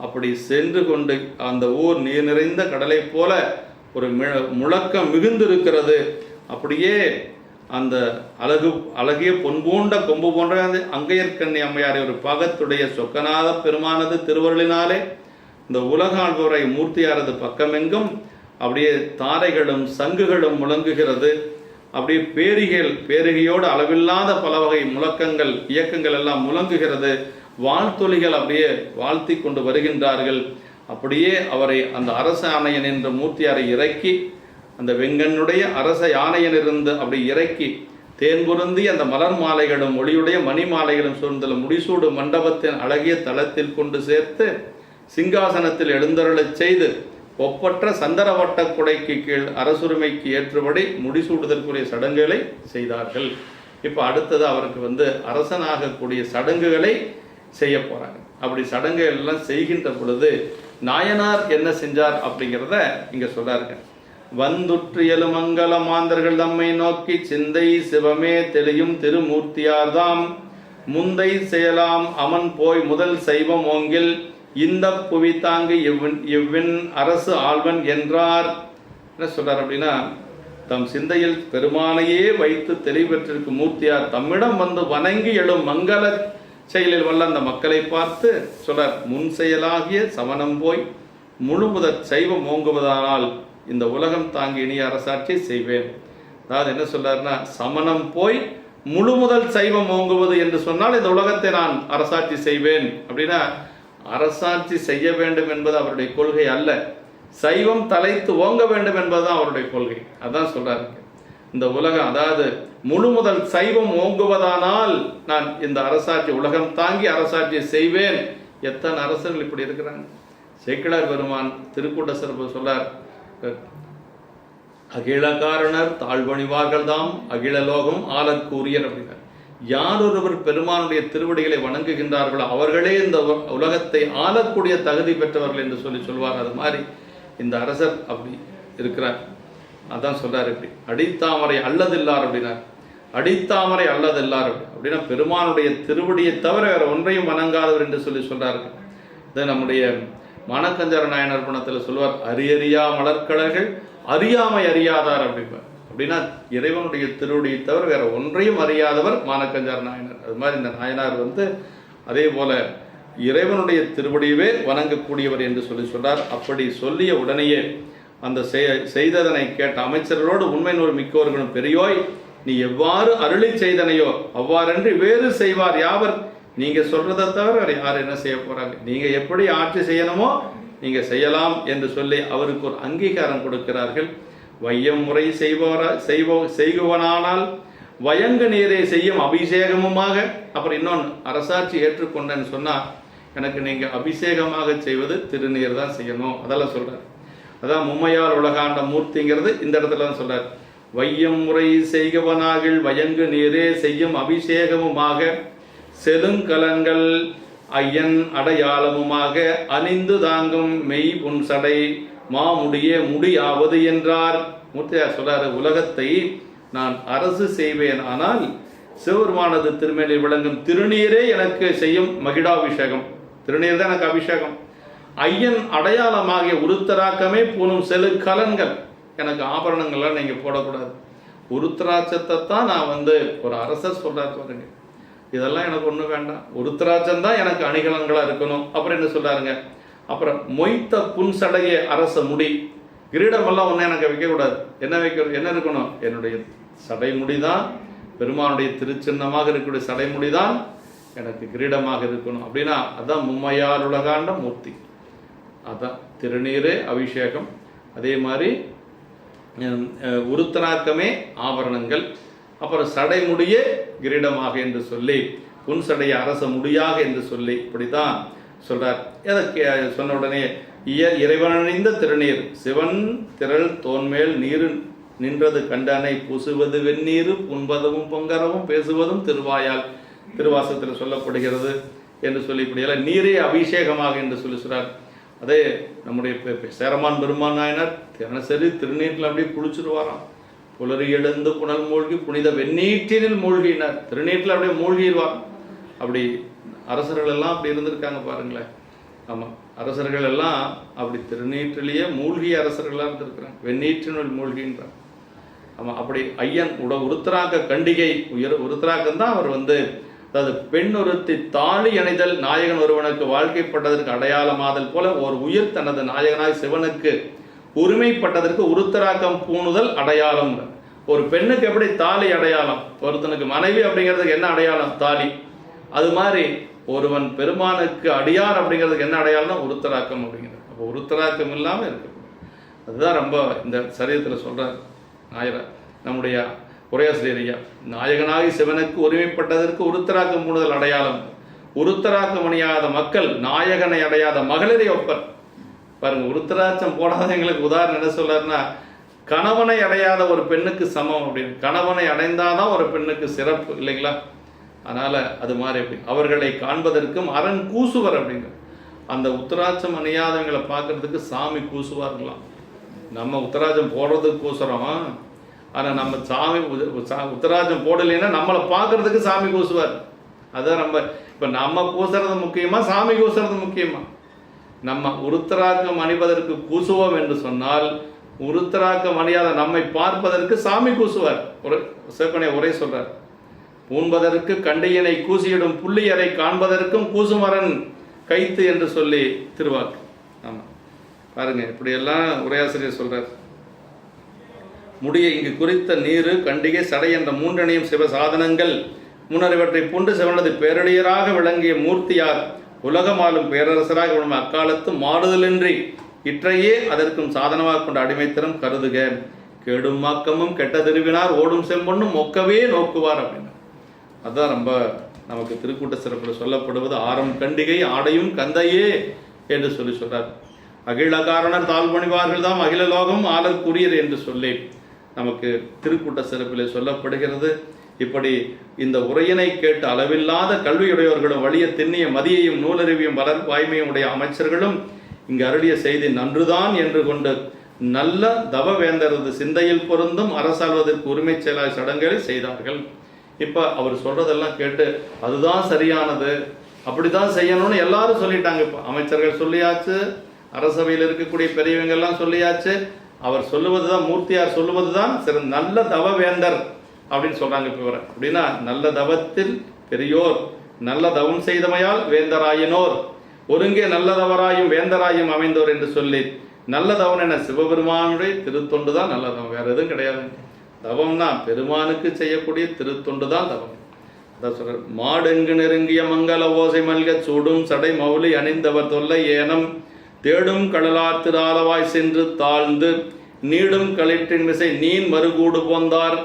அப்படி சென்று கொண்டு அந்த ஊர் நீர் நிறைந்த கடலை போல ஒரு முழக்கம் மிகுந்திருக்கிறது. அப்படியே அந்த அழகிய பொன்பூண்ட கொம்பு போன்ற அங்கையர்கண்ணி அம்மையாரை ஒரு பாகத்துடைய சொக்கநாத பெருமானது திருவருளினாலே இந்த உலகாழ்வோரை மூர்த்தியாரது பக்கமெங்கும் அப்படியே தாரைகளும் சங்குகளும் முழங்குகிறது. அப்படியே பேரிகையோடு அளவில்லாத பல வகை முழக்கங்கள் இயக்கங்கள் எல்லாம் முழங்குகிறது. வாழ்த்தொலிகள் அப்படியே வாழ்த்தி கொண்டு வருகின்றார்கள். அப்படியே அவரை அந்த அரச ஆணையன் என்ற மூர்த்தியாரை இறக்கி அந்த வெங்கனுடைய அரச யானையனிருந்து அப்படி இறக்கி தேன்புருந்தி அந்த மலர் மாலைகளும் ஒளியுடைய மணி மாலைகளும் சூழ்ந்துள்ள முடிசூடு மண்டபத்தின் அழகிய தளத்தில் கொண்டு சேர்த்து சிங்காசனத்தில் எழுந்தருளச் செய்து ஒப்பற்ற சந்தரவட்ட குடைக்கு கீழ் அரசுரிமைக்கு ஏற்றபடி முடிசூடுதற்குரிய சடங்குகளை செய்தார்கள். இப்போ அடுத்தது அவருக்கு வந்து அரசனாகக்கூடிய சடங்குகளை செய்ய போறாங்க. அப்படி சடங்குகள் எல்லாம் செய்கின்ற பொழுது நாயனார் என்ன செஞ்சார் அப்படிங்கிறத இங்க சொல்றாருங்க. வந்துற்றியலு மங்கள மாந்தர்கள் தம்மை நோக்கி சிந்தை சிவமே தெளியும் திருமூர்த்தியார்தாம் முந்தை செயலாம் அமன் போய் முதல் சைவம் ஓங்கில் இந்த புவி தாங்கு இவ்வின் அரசு ஆழ்வன் என்றார். என்ன சொல்றார் அப்படின்னா தம் சிந்தையில் பெருமானையே வைத்து தெளிவற்றிருக்கும் மூர்த்தியார் தம்மிடம் வந்து வணங்கி எழும் மங்கள செயலில் வல்ல அந்த மக்களை பார்த்து சொல்றார் முன் செயலாகிய சமணம் போய் முழுமுதற் சைவம் ஓங்குவதானால் இந்த உலகம் தாங்கி இனிய அரசாட்சி செய்வேன். அதாவது என்ன சொல்றாருன்னா சமணம் போய் முழு முதல் சைவம் ஓங்குவது என்று சொன்னால் இந்த உலகத்தை நான் அரசாட்சி செய்வேன். அப்படின்னா அரசாட்சி செய்ய வேண்டும் என்பது அவருடைய கொள்கை அல்ல, சைவம் தலைத்து ஓங்க வேண்டும் என்பதுதான் அவருடைய கொள்கை. அதான் சொல்றாரு. இந்த உலகம், அதாவது முழு முதல் சைவம் ஓங்குவதானால் நான் இந்த அரசாட்சி, உலகம் தாங்கி அரசாட்சியை செய்வேன். எத்தனை அரசர்கள் இப்படி இருக்கிறாங்க. சேக்கிழார் பெருமான் திருக்கூட்ட சிறப்பு சொல்லார், அகில காரணர் தாழ்வணிவார்கள் தாம் அகில லோகம் ஆளற்கூரியர் அப்படின்னார். யார் ஒருவர் பெருமானுடைய திருவடிகளை வணங்குகின்றார்களோ அவர்களே இந்த உலகத்தை ஆளக்கூடிய தகுதி பெற்றவர்கள் என்று சொல்வார். அது மாதிரி இந்த அரசர் அப்படி இருக்கிறார். அதான் சொல்றார், இப்படி அடித்தாமரை அல்லதில்லார் அப்படின்னார். அடித்தாமரை அல்லதில்லார் அப்படின்னா பெருமானுடைய திருவடியை தவிர வேற ஒன்றையும் வணங்காதவர் என்று சொல்றார்கள். இது நம்முடைய மானக்கஞ்சர நாயனார் பணத்தில் சொல்வார், அரியறியா மலர்கடல்கள் அறியாமை அறியாதார் அப்படிப்பார். அப்படின்னா இறைவனுடைய திருவடியை தவிர வேற ஒன்றையும் அறியாதவர் மானக்கஞ்சர நாயனார். அது மாதிரி இந்த நாயனார் அதே போல இறைவனுடைய திருவடியவே வணங்கக்கூடியவர் என்று சொல்றார். அப்படி சொல்லிய உடனேயே அந்த செய்ததனை கேட்ட அமைச்சர்களோடு உண்மை நூல் மிக்கவர்களும், பெரியோய் நீ எவ்வாறு அருளி செய்தனையோ அவ்வாறென்று வேறு செய்வார் யாவர், நீங்க சொல்றதை தவிர வேற யார் என்ன செய்ய போறாங்க, நீங்க எப்படி ஆட்சி செய்யணுமோ நீங்க செய்யலாம் என்று சொல்லி அவருக்கு ஒரு அங்கீகாரம் கொடுக்கிறார்கள். வையம் முறை செய்குவனானால் வயங்கு நீரை செய்யும் அபிஷேகமுமாக. அப்புறம் இன்னொன்று, அரசாட்சி ஏற்றுக்கொண்டேன்னு சொன்னா எனக்கு நீங்க அபிஷேகமாக செய்வது திருநீர் தான் செய்யணும், அதெல்லாம் சொல்றார். அதான் மும்மையால் உலகாண்ட மூர்த்திங்கிறது இந்த இடத்துல தான் சொல்றார். வையம் முறை செய்கவனாகில் வயங்கு நீரே செய்யும் அபிஷேகமுமாக செலுங்கலன்கள் ஐயன் அடையாளமுமாக அணிந்து தாங்கும் மெய் புன் சடை மாமுடிய முடியாவது என்றார். மூர்த்தியார் சொல்றாரு, உலகத்தை நான் அரசு செய்வேன், ஆனால் சிவபெருமானது திருமேனில் விளங்கும் திருநீரே எனக்கு செய்யும் மகிடாபிஷேகம். திருநீர் தான் எனக்கு அபிஷேகம். ஐயன் அடையாளமாகிய உருத்தராக்கமே பூணும் செலு கலன்கள், எனக்கு ஆபரணங்கள்லாம் நீங்க போடக்கூடாது. உருத்தராட்சத்தை தான் நான் ஒரு அரசர் சொல்றாரு பாருங்க, இதெல்லாம் எனக்கு ஒண்ணு வேண்டாம், உருத்தராட்சம் தான் எனக்கு அணிகலன்களா இருக்கணும். அப்புறம் என்ன சொல்றாருங்க, அப்புறம் மொய்த்த புன்சடைய அரச முடி, கிரீடமெல்லாம் ஒன்றும் எனக்கு வைக்கக்கூடாது. என்ன இருக்கணும், என்னுடைய சடைமுடிதான், பெருமானுடைய திருச்சின்னமாக இருக்கக்கூடிய சடைமுடிதான் எனக்கு கிரீடமாக இருக்கணும். அப்படின்னா அதான் மும்மையால் உலகாண்ட மூர்த்தி, அதான் திருநீரே அபிஷேகம். அதே மாதிரி உருத்தராக்கமே ஆபரணங்கள், அப்புறம் சடைமுடியே கிரீடமாக என்று சொல்லி, புன்சடைய அரச முடியாக என்று சொல்லி இப்படித்தான் சொல்றார். எதற்கு சொன்ன உடனே இறைவனணிந்த திருநீர் சிவன் திரள் தோன்மேல் நீரு நின்றது கண்டனை பூசுவது வெந்நீரு புண்பதமும் பொங்கரவும் பேசுவதும் திருவாயால் திருவாசகத்தில் சொல்லப்படுகிறது என்று சொல்லி இப்படியெல்லாம் நீரே அபிஷேகமாக என்று சொல்றார். அதே நம்முடைய சேரமான் பெருமான் நாயனார் தினசரி திருநீட்டில் அப்படியே குளிச்சுடுவாராம். புலரி எழுந்து புனல் மூழ்கி புனித வெந்நீற்றினில் மூழ்கினார், திருநீட்டில் அப்படியே மூழ்கிடுவார். அப்படி அரசர்கள் எல்லாம் அப்படி இருந்திருக்காங்க பாருங்களேன். ஆமா, அரசர்கள் எல்லாம் அப்படி திருநீற்றிலேயே மூழ்கிய அரசர்களாக இருந்திருக்கிறாங்க, வெந்நீற்றினுள் மூழ்கின்றார். ஆமா, அப்படி ஐயன் உருத்தராக்க கண்டிகை உருத்தராக்கம் தான் அவர் அதாவது பெண் ஒருத்தி தாலி அணைதல் நாயகன் ஒருவனுக்கு வாழ்க்கைப்பட்டதற்கு அடையாளமாதல் போல ஒரு உயிர் தனது நாயகனாய் சிவனுக்கு உரிமைப்பட்டதற்கு உருத்தராக்கம் பூணுதல் அடையாளம். ஒரு பெண்ணுக்கு எப்படி தாலி அடையாளம், ஒருத்தனுக்கு மனைவி அப்படிங்கிறதுக்கு என்ன அடையாளம், தாலி. அது மாதிரி ஒருவன் பெருமானுக்கு அடியார் அப்படிங்கிறதுக்கு என்ன அடையாளம்னா உருத்தராக்கம் அப்படிங்கிறது. அப்போ உருத்தராக்கம் இல்லாமல் இருக்கு. அதுதான் ரொம்ப இந்த சரீரத்தில் சொல்றார் நாயகர் நம்முடைய உரையாசிரியர் ஐயா. நாயகனாகி சிவனுக்கு உரிமைப்பட்டதற்கு உருத்தராக்கம் பூணுதல் அடையாளம். உருத்தராக்கம் அணியாத மக்கள் நாயகனை அடையாத மகளிரை ஒப்பர். பாருங்க, உருத்தராட்சம் போடாத எங்களுக்கு உதாரணம் என்ன சொல்றாருன்னா, கணவனை அடையாத ஒரு பெண்ணுக்கு சமம் அப்படின்னு. கணவனை அடைந்தாதான் ஒரு பெண்ணுக்கு சிறப்பு இல்லைங்களா? அதனால அது மாதிரி அப்படி அவர்களை காண்பதற்கும் அரண் கூசுவர் அப்படிங்க. அந்த உத்தராட்சம் அணியாதவங்களை பார்க்கறதுக்கு சாமி கூசுவார்களாம். நம்ம உத்தராட்சம் போடுறதுக்கு கூசுறோம், ஆனால் நம்ம சாமி உத்தராட்சம் போடலைன்னா நம்மளை பார்க்கறதுக்கு சாமி கூசுவார். அதான் இப்போ நம்ம கூசுறது முக்கியமா சாமி கூசுறது முக்கியமா? நம்ம உருத்தராக்கம் அணிவதற்கு கூசுவோம் என்று சொன்னால் உருத்தராக்கம் அணியாத நம்மை பார்ப்பதற்கு சாமி கூசுவார். ஒரு சிவப்பனை உரை சொல்றார், பூண்பதற்கு கண்டையனை கூசியிடும் புள்ளியரை காண்பதற்கும் கூசுமரன் கைத்து என்று சொல்லி திருவாக்கு. ஆமா, பாருங்க இப்படியெல்லாம் உரையாசிரியர் சொல்றார். முடிய இங்கு குறித்த நீரு கண்டிகை சடை என்ற மூன்றனையும் சிவ சாதனங்கள் முன்னர் இவற்றை பூண்டு சிவனது பேரடியராக விளங்கிய மூர்த்தியார் உலகமாலும் பேரரசராக விடும் அக்காலத்து மாறுதலின்றி இற்றையே அதற்கும் சாதனமாக கொண்ட அடிமைத்தரம் கருதுக. கேடும் மாக்கமும் கெட்ட திருவினார் ஓடும் செம்பொண்ணும் மொக்கவே நோக்குவார் அப்படின்னு. அதுதான் ரொம்ப நமக்கு திருக்கூட்ட சிறப்பில் சொல்லப்படுவது. ஆரம் கண்டிகை ஆடையும் கந்தையே என்று சொல்றார். அகில காரணர் தாழ்பணிவார்கள் தாம் அகில லோகம் ஆளற்குரியர் என்று சொல்லி நமக்கு திருக்கூட்ட சிறப்பில் சொல்லப்படுகிறது. இப்படி இந்த உரையினை கேட்டு அளவில்லாத கல்வியுடையவர்களும் வலிய திண்ணிய மதியையும் நூலறிவியும் வளர் வாய்மையும் உடைய அமைச்சர்களும் இங்கு அருளிய செய்தி நன்றுதான் என்று கொண்டு நல்ல தவவேந்தரது சிந்தையில் பொருந்தும் அரசாள்வதற்கு உரிமை செயலாய் சடங்குகளை செய்தார்கள். இப்போ அவர் சொல்றதெல்லாம் கேட்டு அதுதான் சரியானது, அப்படிதான் செய்யணும்னு எல்லாரும் சொல்லிட்டாங்க. இப்போ அமைச்சர்கள் சொல்லியாச்சு, அரசவையில் இருக்கக்கூடிய பெரியவங்கெல்லாம் சொல்லியாச்சு. அவர் சொல்லுவதுதான், மூர்த்தியார் சொல்லுவதுதான் நல்ல தவவேந்தர் அப்படின்னு சொல்றாங்க. இப்போ அப்படின்னா நல்ல தவத்தில் பெரியோர், நல்ல தவம் செய்தமையால் வேந்தராயினோர், ஒருங்கே நல்லதவராயும் வேந்தராயும் அமைந்தோர் என்று சொல்லி நல்ல தவம் என சிவபெருமானுடைய திருத்தொண்டு தான் நல்ல தவம், வேற எதுவும் கிடையாது. தவம்னா பெருமானுக்கு செய்யக்கூடிய திருத்தொண்டு தான் தவம். அதான் சொல்ற, மாடெங்கு நெருங்கிய மங்கள ஓசை மல்க சூடும் சடை மௌலி அணிந்தவர் தொல்லை ஏனம் தேடும் கடலார் திராலவாய் சென்று தாழ்ந்து நீடும் களிற்றின் விசை நீன் மறுகூடு போந்தார்.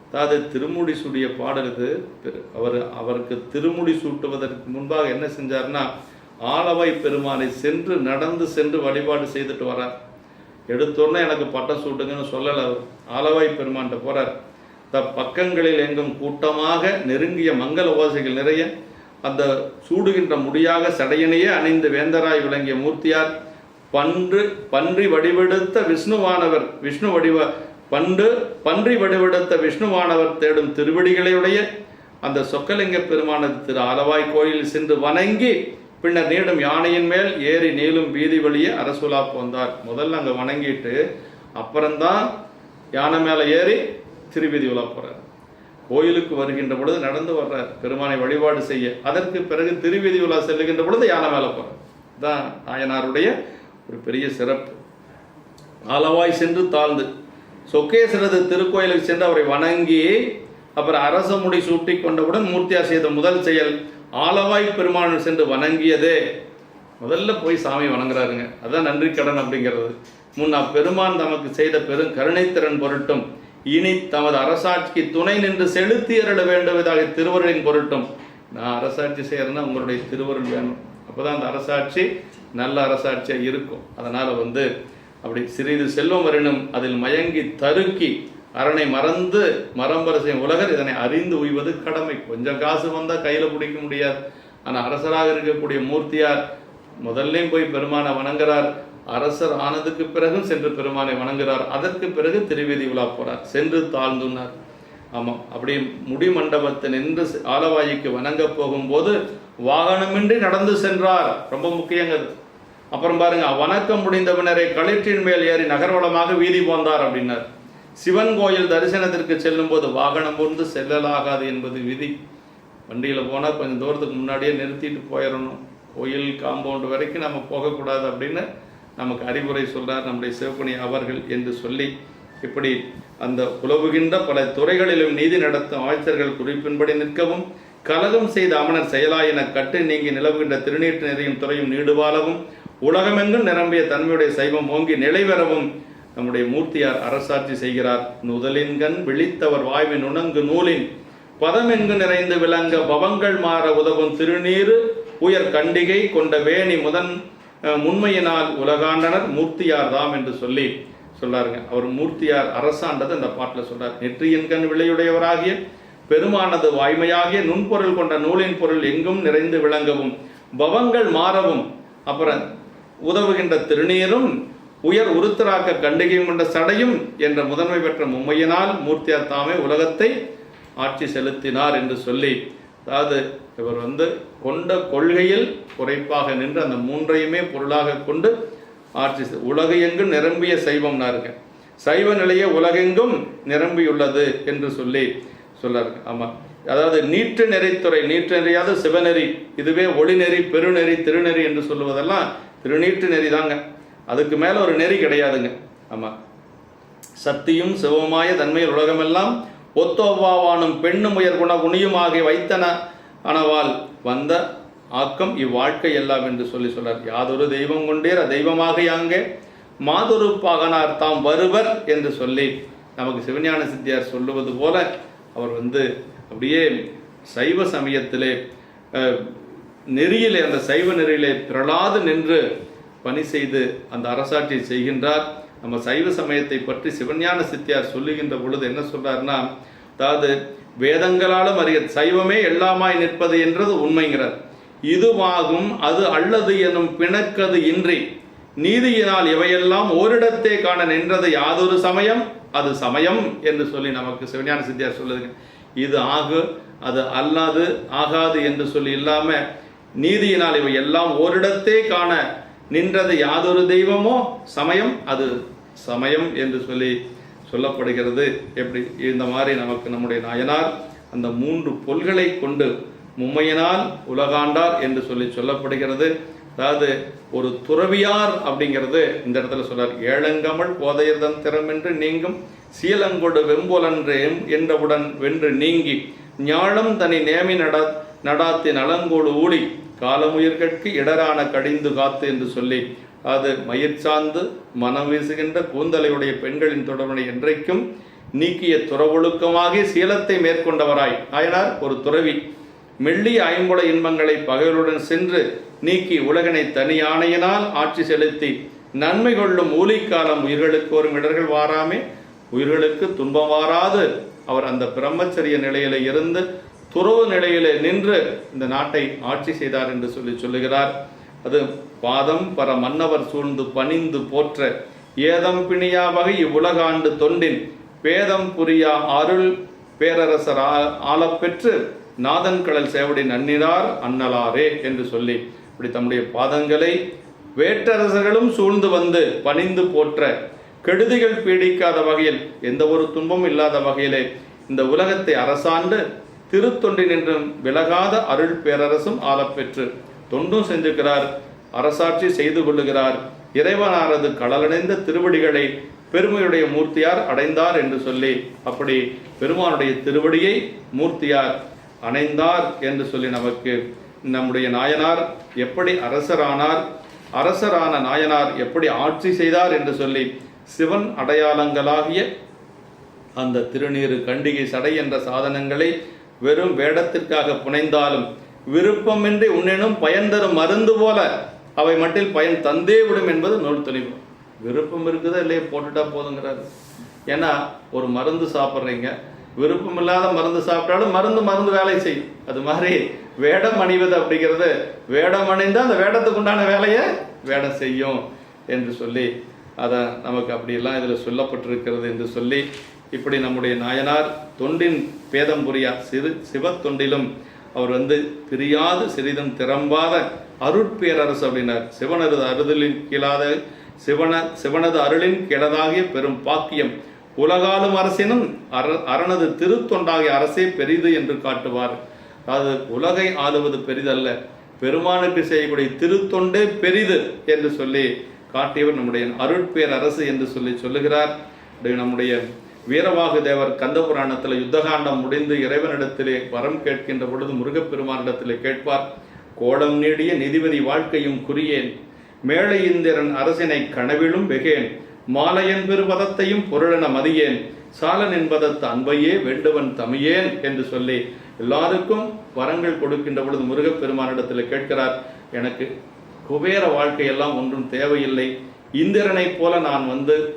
அதாவது திருமுடி சூடிய பாடல் இது. அவருக்கு திருமுடி சூட்டுவதற்கு முன்பாக என்ன செஞ்சார்னா, ஆலவாய் பெருமானை சென்று நடந்து சென்று வழிபாடு செய்துட்டு வரார். எடுத்தோடனே எனக்கு பட்டம் சூட்டுங்கன்னு சொல்லலை. அவர் ஆலவாய் பெருமான்கிட்ட போறார். பக்கங்களில் எங்கும் கூட்டமாக நெருங்கிய மங்கள ஓசைகள் நிறைய அந்த சூடுகின்ற முடியாக சடையனையே அணிந்து வேந்தராய் விளங்கிய மூர்த்தியார் பன்றி வடிவெடுத்த விஷ்ணுவானவர் பன்றி வடிவெடுத்த விஷ்ணுவானவர் தேடும் திருவடிகளையுடைய அந்த சொக்கலிங்க பெருமானது திரு ஆலவாய் கோயிலில் சென்று வணங்கி பின்னர் நீடும் யானையின் மேல் ஏறி நீளும் வீதி வழியே அரசுலா போந்தார். முதல்ல அங்கே வணங்கிட்டு அப்புறம்தான் யானை மேலே ஏறி திருவீதி உலா போறார். கோயிலுக்கு வருகின்ற பொழுது நடந்து வர்றார் பெருமானை வழிபாடு செய்ய. அதற்கு பிறகு திருவீதி உலா செல்லுகின்ற பொழுது யானை மேலே போறார். தான் நாயனாருடைய ஒரு பெரிய சிறப்பு. ஆலவாய் சென்று தாழ்ந்து சொக்கேஸ்வரது திருக்கோயிலுக்கு சென்று அவரை வணங்கி அப்புறம் அரச முடி சூட்டி கொண்டவுடன் மூர்த்தியார் செய்த முதல் செயல் ஆலவாய் பெருமான் சென்று வணங்கியதே. முதல்ல போய் சாமி வணங்குறாருங்க. அதான் நன்றி கடன் அப்படிங்கிறது. முன் அப்பெருமான் தமக்கு செய்த பெரும் கருணைத்திறன் பொருட்டும் இனி தமது அரசாட்சிக்கு துணை நின்று செலுத்தி அருள வேண்டுவதாக திருவருளின் பொருட்டும். நான் அரசாட்சி செய்யறேன்னா உங்களுடைய திருவருள் வேணும், அப்போதான் அந்த அரசாட்சி நல்ல அரசாட்சியாக இருக்கும். அதனால் அப்படி சிறிது செல்வம் வரணும் அதில் மயங்கி தருக்கி அரணை மறந்து மரம்பர செய்யும் உலகர் இதனை அறிந்து உய்வது கடமை. கொஞ்சம் காசு வந்தால் கையில் பிடிக்க முடியாது. ஆனால் அரசராக இருக்கக்கூடிய மூர்த்தியார் முதல்லையும் போய் பெருமானை வணங்குறார். அரசர் ஆனதுக்கு பிறகும் சென்று பெருமானை வணங்குறார். அதற்கு பிறகு திருவீதி உலா போறார், சென்று தாழ்ந்துனார். ஆமாம், அப்படி முடி மண்டபத்தில் நின்று ஆலவாய்க்கு வணங்க போகும்போது வாகனமின்றி நடந்து சென்றார். ரொம்ப முக்கியங்கிறது. அப்புறம் பாருங்க, வணக்கம் முடிந்தவனரை களிற்றின் மேல் ஏறி நகர்வலமாக வீதி போந்தார் அப்படின்னார். சிவன் கோயில் தரிசனத்திற்கு செல்லும் போது வாகனம் கொண்டு செல்லலாகாது என்பது விதி. வண்டியில் போனால் கொஞ்சம் தூரத்துக்கு முன்னாடியே நிறுத்திட்டு போயிடணும். கோயில் காம்பவுண்டு வரைக்கும் நம்ம போகக்கூடாது அப்படின்னு நமக்கு அறிவுரை சொல்றார் நம்முடைய சிவப்பணி அவர்கள் என்று சொல்லி, இப்படி அந்த உலவுகின்ற பல துறைகளிலும் நீதி நடத்தும் அமைச்சர்கள் குறிப்பின்படி நிற்கவும் கலகம் செய்த அமனர் செயலாயின கட்டு நீங்கி நிலவுகின்ற திருநீட்டு நெறியும் துறையும் நீடுவாளவும் உலகமெங்கும் நிரம்பிய தன்மையுடைய சைவம் ஓங்கி நிலைவரவும் நம்முடைய மூர்த்தியார் அரசாட்சி செய்கிறார். நுதலின்கண் விழித்தவர் வாய்வின் உணங்கு நூலின் பதமெங்கு நிறைந்து விளங்க பவங்கள் மாற உதவும் திருநீரு உயர் கண்டிகை கொண்ட வேணி முன்மையினால் உலகாண்டனர் மூர்த்தியார் தாம் என்று சொல்லி சொல்லாருங்க. அவர் மூர்த்தியார் அரசாண்டது அந்த பாட்டில் சொல்றார். நெற்றியின் கண் விளையுடையவராகிய பெருமானது வாய்மையாகிய நுண்பொருள் கொண்ட நூலின் பொருள் எங்கும் நிறைந்து விளங்கவும் பவங்கள் மாறவும் அப்புறம் உதவுகின்ற திருநீரும் உயர் உருத்தராக்க கண்டிகையும் கொண்ட சடையும் என்ற முதன்மை பெற்ற மும்மையினால் மூர்த்தியார் தாமே உலகத்தை ஆட்சி செலுத்தினார் என்று சொல்லி, அதாவது இவர் கொண்ட கொள்கையில் குறைப்பாக நின்று அந்த மூன்றையுமே பொருளாக கொண்டு ஆட்சி உலகெங்கும் நிரம்பிய சைவம்னாருங்க. சைவ நிலையே உலகெங்கும் நிரம்பியுள்ளது என்று சொல்லி சொல்லாருங்க. ஆமாம், அதாவது நீற்று நெறித்துறை, நீற்று நெறியாத சிவநெறி, இதுவே ஒளிநெறி பெருநெறி திருநெறி என்று சொல்லுவதெல்லாம் திருநீற்று நெறி தாங்க. அதுக்கு மேலே ஒரு நெறி கிடையாதுங்க. ஆமாம், சத்தியும் சிவமாய தன்மையில் உலகமெல்லாம் ஒத்தோவாவானும் பெண்ணும் உயர் குண உணியுமாகி வைத்தன ஆனவால் வந்த ஆக்கம் இவ்வாழ்க்கை எல்லாம் என்று சொல்றார். யாதொரு தெய்வம் கொண்டேர் தெய்வமாக யாங்கே மாதொரு பாகனார் தாம் வருவர் என்று சொல்லி நமக்கு சிவஞான சித்தியார் சொல்லுவது போல அவர் அப்படியே சைவ சமயத்திலே நெறியிலே, அந்த சைவ நெறியிலே பிறளாது நின்று பணி செய்து அந்த அரசாட்சி செய்கின்றார். நம்ம சைவ சமயத்தை பற்றி சிவஞான சித்தியார் சொல்லுகின்ற பொழுது என்ன சொல்றாருன்னா, அதாவது வேதங்களாலும் அறிய சைவமே எல்லாமாய் நிற்பது என்றது உண்மைங்கிறார். இதுவாகும் அது அல்லது எனும் பிணக்கது இன்றி நீதியினால் இவையெல்லாம் ஓரிடத்தே காண நின்றது யாதொரு சமயம் அது சமயம் என்று சொல்லி நமக்கு சிவஞான சித்தியார் சொல்லுது. இது ஆகு அது அல்லாது ஆகாது என்று சொல்லி இல்லாம நீதியினால் இவை எல்லாம் ஓரிடத்தே காண நின்றது யாதொரு தெய்வமோ சமயம் அது சமயம் என்று சொல்லி சொல்லப்படுகிறது. எப்படி இந்த மாதிரி நமக்கு நம்முடைய நாயனார் அந்த 3 பொல்களை கொண்டு மும்மையினால் உலகாண்டார் என்று சொல்லி சொல்லப்படுகிறது. அதாவது ஒரு துறவியார் அப்படிங்கிறது இந்த இடத்துல சொல்றார். ஏழங்கமல் போதையர்தம் திறமென்று நீங்கும் சீலங்கொடு வெம்பொலன்று என்றவுடன் வென்று நீங்கி ஞாழம் தனி நேமி நடாத்தி நலங்கோடு ஊழி காலமுயிர்கட்கு இடரான கடிந்து காத்து என்று சொல்லி, அது மயிர் சார்ந்து மனம் வீசுகின்ற கூந்தலையுடைய பெண்களின் தொடர்பனை என்றைக்கும் நீக்கிய துறவொழுக்கமாகி சீலத்தை மேற்கொண்டவராய் நாயனார் ஒரு துறவி. மெல்லிய ஐம்புல இன்பங்களை பகைகளுடன் சென்று நீக்கி உலகனை தனி ஆணையினால் ஆட்சி செலுத்தி நன்மை கொள்ளும் ஊழிக்காலம் உயிர்களுக்கு வரும் இடர்கள் வாராமே உயிர்களுக்கு துன்பம் வாராது அவர் அந்த பிரம்மச்சரிய நிலையில இருந்து துறவு நிலையில நின்று இந்த நாட்டை ஆட்சி செய்தார் என்று சொல்லி சொல்லுகிறார். அது பாதம் பர மன்னவர் சூழ்ந்து பணிந்து போற்ற ஏதம் பிணியா வகை இவ்வுலகாண்டு தொண்டின் பேதம் புரியா அருள் பேரரசர் ஆளப்பெற்று நாதன் கடல் சேவடி நன்னினார் அன்னலாரே என்று சொல்லி இப்படி தம்முடைய பாதங்களை வேற்றரசர்களும் சூழ்ந்து வந்து பணிந்து போற்ற கெடுதிகள் பீடிக்காத வகையில் எந்த ஒரு துன்பமும் இல்லாத வகையிலே இந்த உலகத்தை அரசாண்டு திருத்தொண்டின் என்றும் விலகாத அருள் பேரரசும் ஆளப்பெற்று தொண்டும் செஞ்சுக்கிறார், அரசாட்சி செய்து கொள்ளுகிறார். இறைவனாரது கடலடைந்த திருவடிகளை பெருமையுடைய மூர்த்தியார் அடைந்தார் என்று சொல்லி அப்படி பெருமானுடைய திருவடியை மூர்த்தியார் அணைந்தார் என்று சொல்லி நமக்கு நம்முடைய நாயனார் எப்படி அரசரானார், அரசரான நாயனார் எப்படி ஆட்சி செய்தார் என்று சொல்லி சிவன் அடையாளங்களாகிய அந்த திருநீறு கண்டிகை சடை என்ற சாதனங்களை வெறும் வேடத்திற்காக புனைந்தாலும் விருப்பமின்றி உன்னினும் பயன் தரும் மருந்து போல அவை மட்டில் பயன் தந்தே விடும் என்பது நூல் துணிவு. விருப்பம் இருக்குதா இல்லையே போட்டுட்டா போதுங்கிறாரு. ஏன்னா ஒரு மருந்து சாப்பிட்றீங்க, விருப்பம் இல்லாத மருந்து சாப்பிட்டாலும் மருந்து வேலை செய்யும். அது மாதிரி வேடம் அணிவது அப்படிங்கிறது வேடம் அணிந்தால் அந்த வேடத்துக்கு உண்டான வேலையை வேடம் செய்யும் என்று சொல்லி அதை நமக்கு அப்படியெல்லாம் இதில் சொல்லப்பட்டிருக்கிறது என்று சொல்லி இப்படி நம்முடைய நாயனார் தொண்டின் பேதம் புரியா சிவ தொண்டிலும் அவர் பிரியாது சிறிதும் திறம்பாத அருட்பேரரசு அப்படின்னார். சிவனது அருளின் கீழாத சிவனது அருளின் கிழதாகிய பெரும் பாக்கியம் உலகாலும் அரசினும் அரணது திருத்தொண்டாகிய அரசே பெரிது என்று காட்டுவார். அதாவது உலகை ஆளுவது பெரிதல்ல, பெருமானுக்கு செய்யக்கூடிய திருத்தொண்டே பெரிது என்று சொல்லி காட்டியவர் நம்முடைய அருட்பேரரசு என்று சொல்லி சொல்லுகிறார். நம்முடைய வீரவாகு தேவர் கந்தபுராணத்தில் யுத்தகாண்டம் முடிந்து இறைவனிடத்திலே வரம் கேட்கின்ற பொழுது முருகப்பெருமானிடத்திலே கேட்பார். கோடம் நீடிய நிதிபதி வாழ்க்கையும் குறியேன், மேலை இந்திரன் அரசினை கனவிலும் வெகேன், மாலையன் பெருபதத்தையும் பொருளென மதியேன், சாலன் என்பதத்து அன்பையே வேண்டுவன் தமியேன் என்று சொல்லி எல்லாருக்கும் வரங்கள் கொடுக்கின்ற பொழுது முருகப்பெருமானிடத்தில் கேட்கிறார். எனக்கு குபேர வாழ்க்கையெல்லாம் ஒன்றும் தேவையில்லை, இந்திரனை போல நான்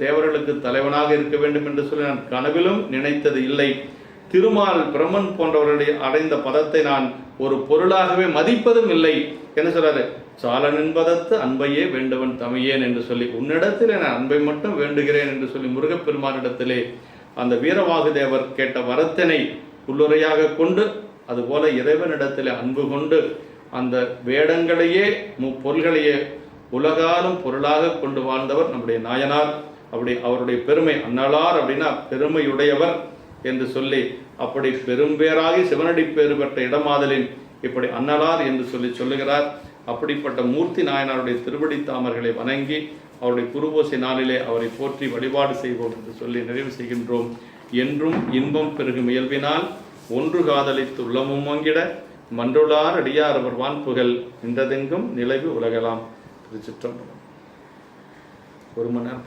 தேவர்களுக்கு தலைவனாக இருக்க வேண்டும் என்று சொல்லி நான் கனவிலும் நினைத்தது இல்லை. திருமால் பிரம்மன் போன்றவர்களுடைய அடைந்த பதத்தை நான் ஒரு பொருளாகவே மதிப்பதும் இல்லை என்ன சொல்றாரு. சாலன் என்பதத்து அன்பையே வேண்டுவன் தமியேன் என்று சொல்லி உன்னிடத்தில் நான் அன்பை மட்டும் வேண்டுகிறேன் என்று சொல்லி முருகப்பெருமானிடத்திலே அந்த வீரவாகு தேவர் கேட்ட வரத்தினை உள்ளுரையாக கொண்டு அதுபோல இறைவனிடத்திலே அன்பு கொண்டு அந்த வேடங்களையே முப்பொருள்களையே உலகாலும் பொருளாக கொண்டு வாழ்ந்தவர் நம்முடைய நாயனார். அப்படி அவருடைய பெருமை அன்னலார் அப்படின்னா பெருமையுடையவர் என்று சொல்லி அப்படி பெரும்பேராகி சிவனடி பேறு பெற்ற இடமாதலின் இப்படி அன்னலார் என்று சொல்லி சொல்லுகிறார். அப்படிப்பட்ட மூர்த்தி நாயனாருடைய திருவடி தாமர்களை வணங்கி அவருடைய குருபோசை நாளிலே அவரை போற்றி வழிபாடு செய்வோம் என்று சொல்லி நிறைவு செய்கின்றோம். என்றும் இன்பம் பெருகும் இயல்பினால் ஒன்று காதலித்து உள்ளமும் வாங்கிட மன்றுளார் அடியார் அவர் வான்புகள் நின்றதெங்கும் நிலவு உலகலாம். திருச்சிற்றம்பலம். 1 மணி நேரம்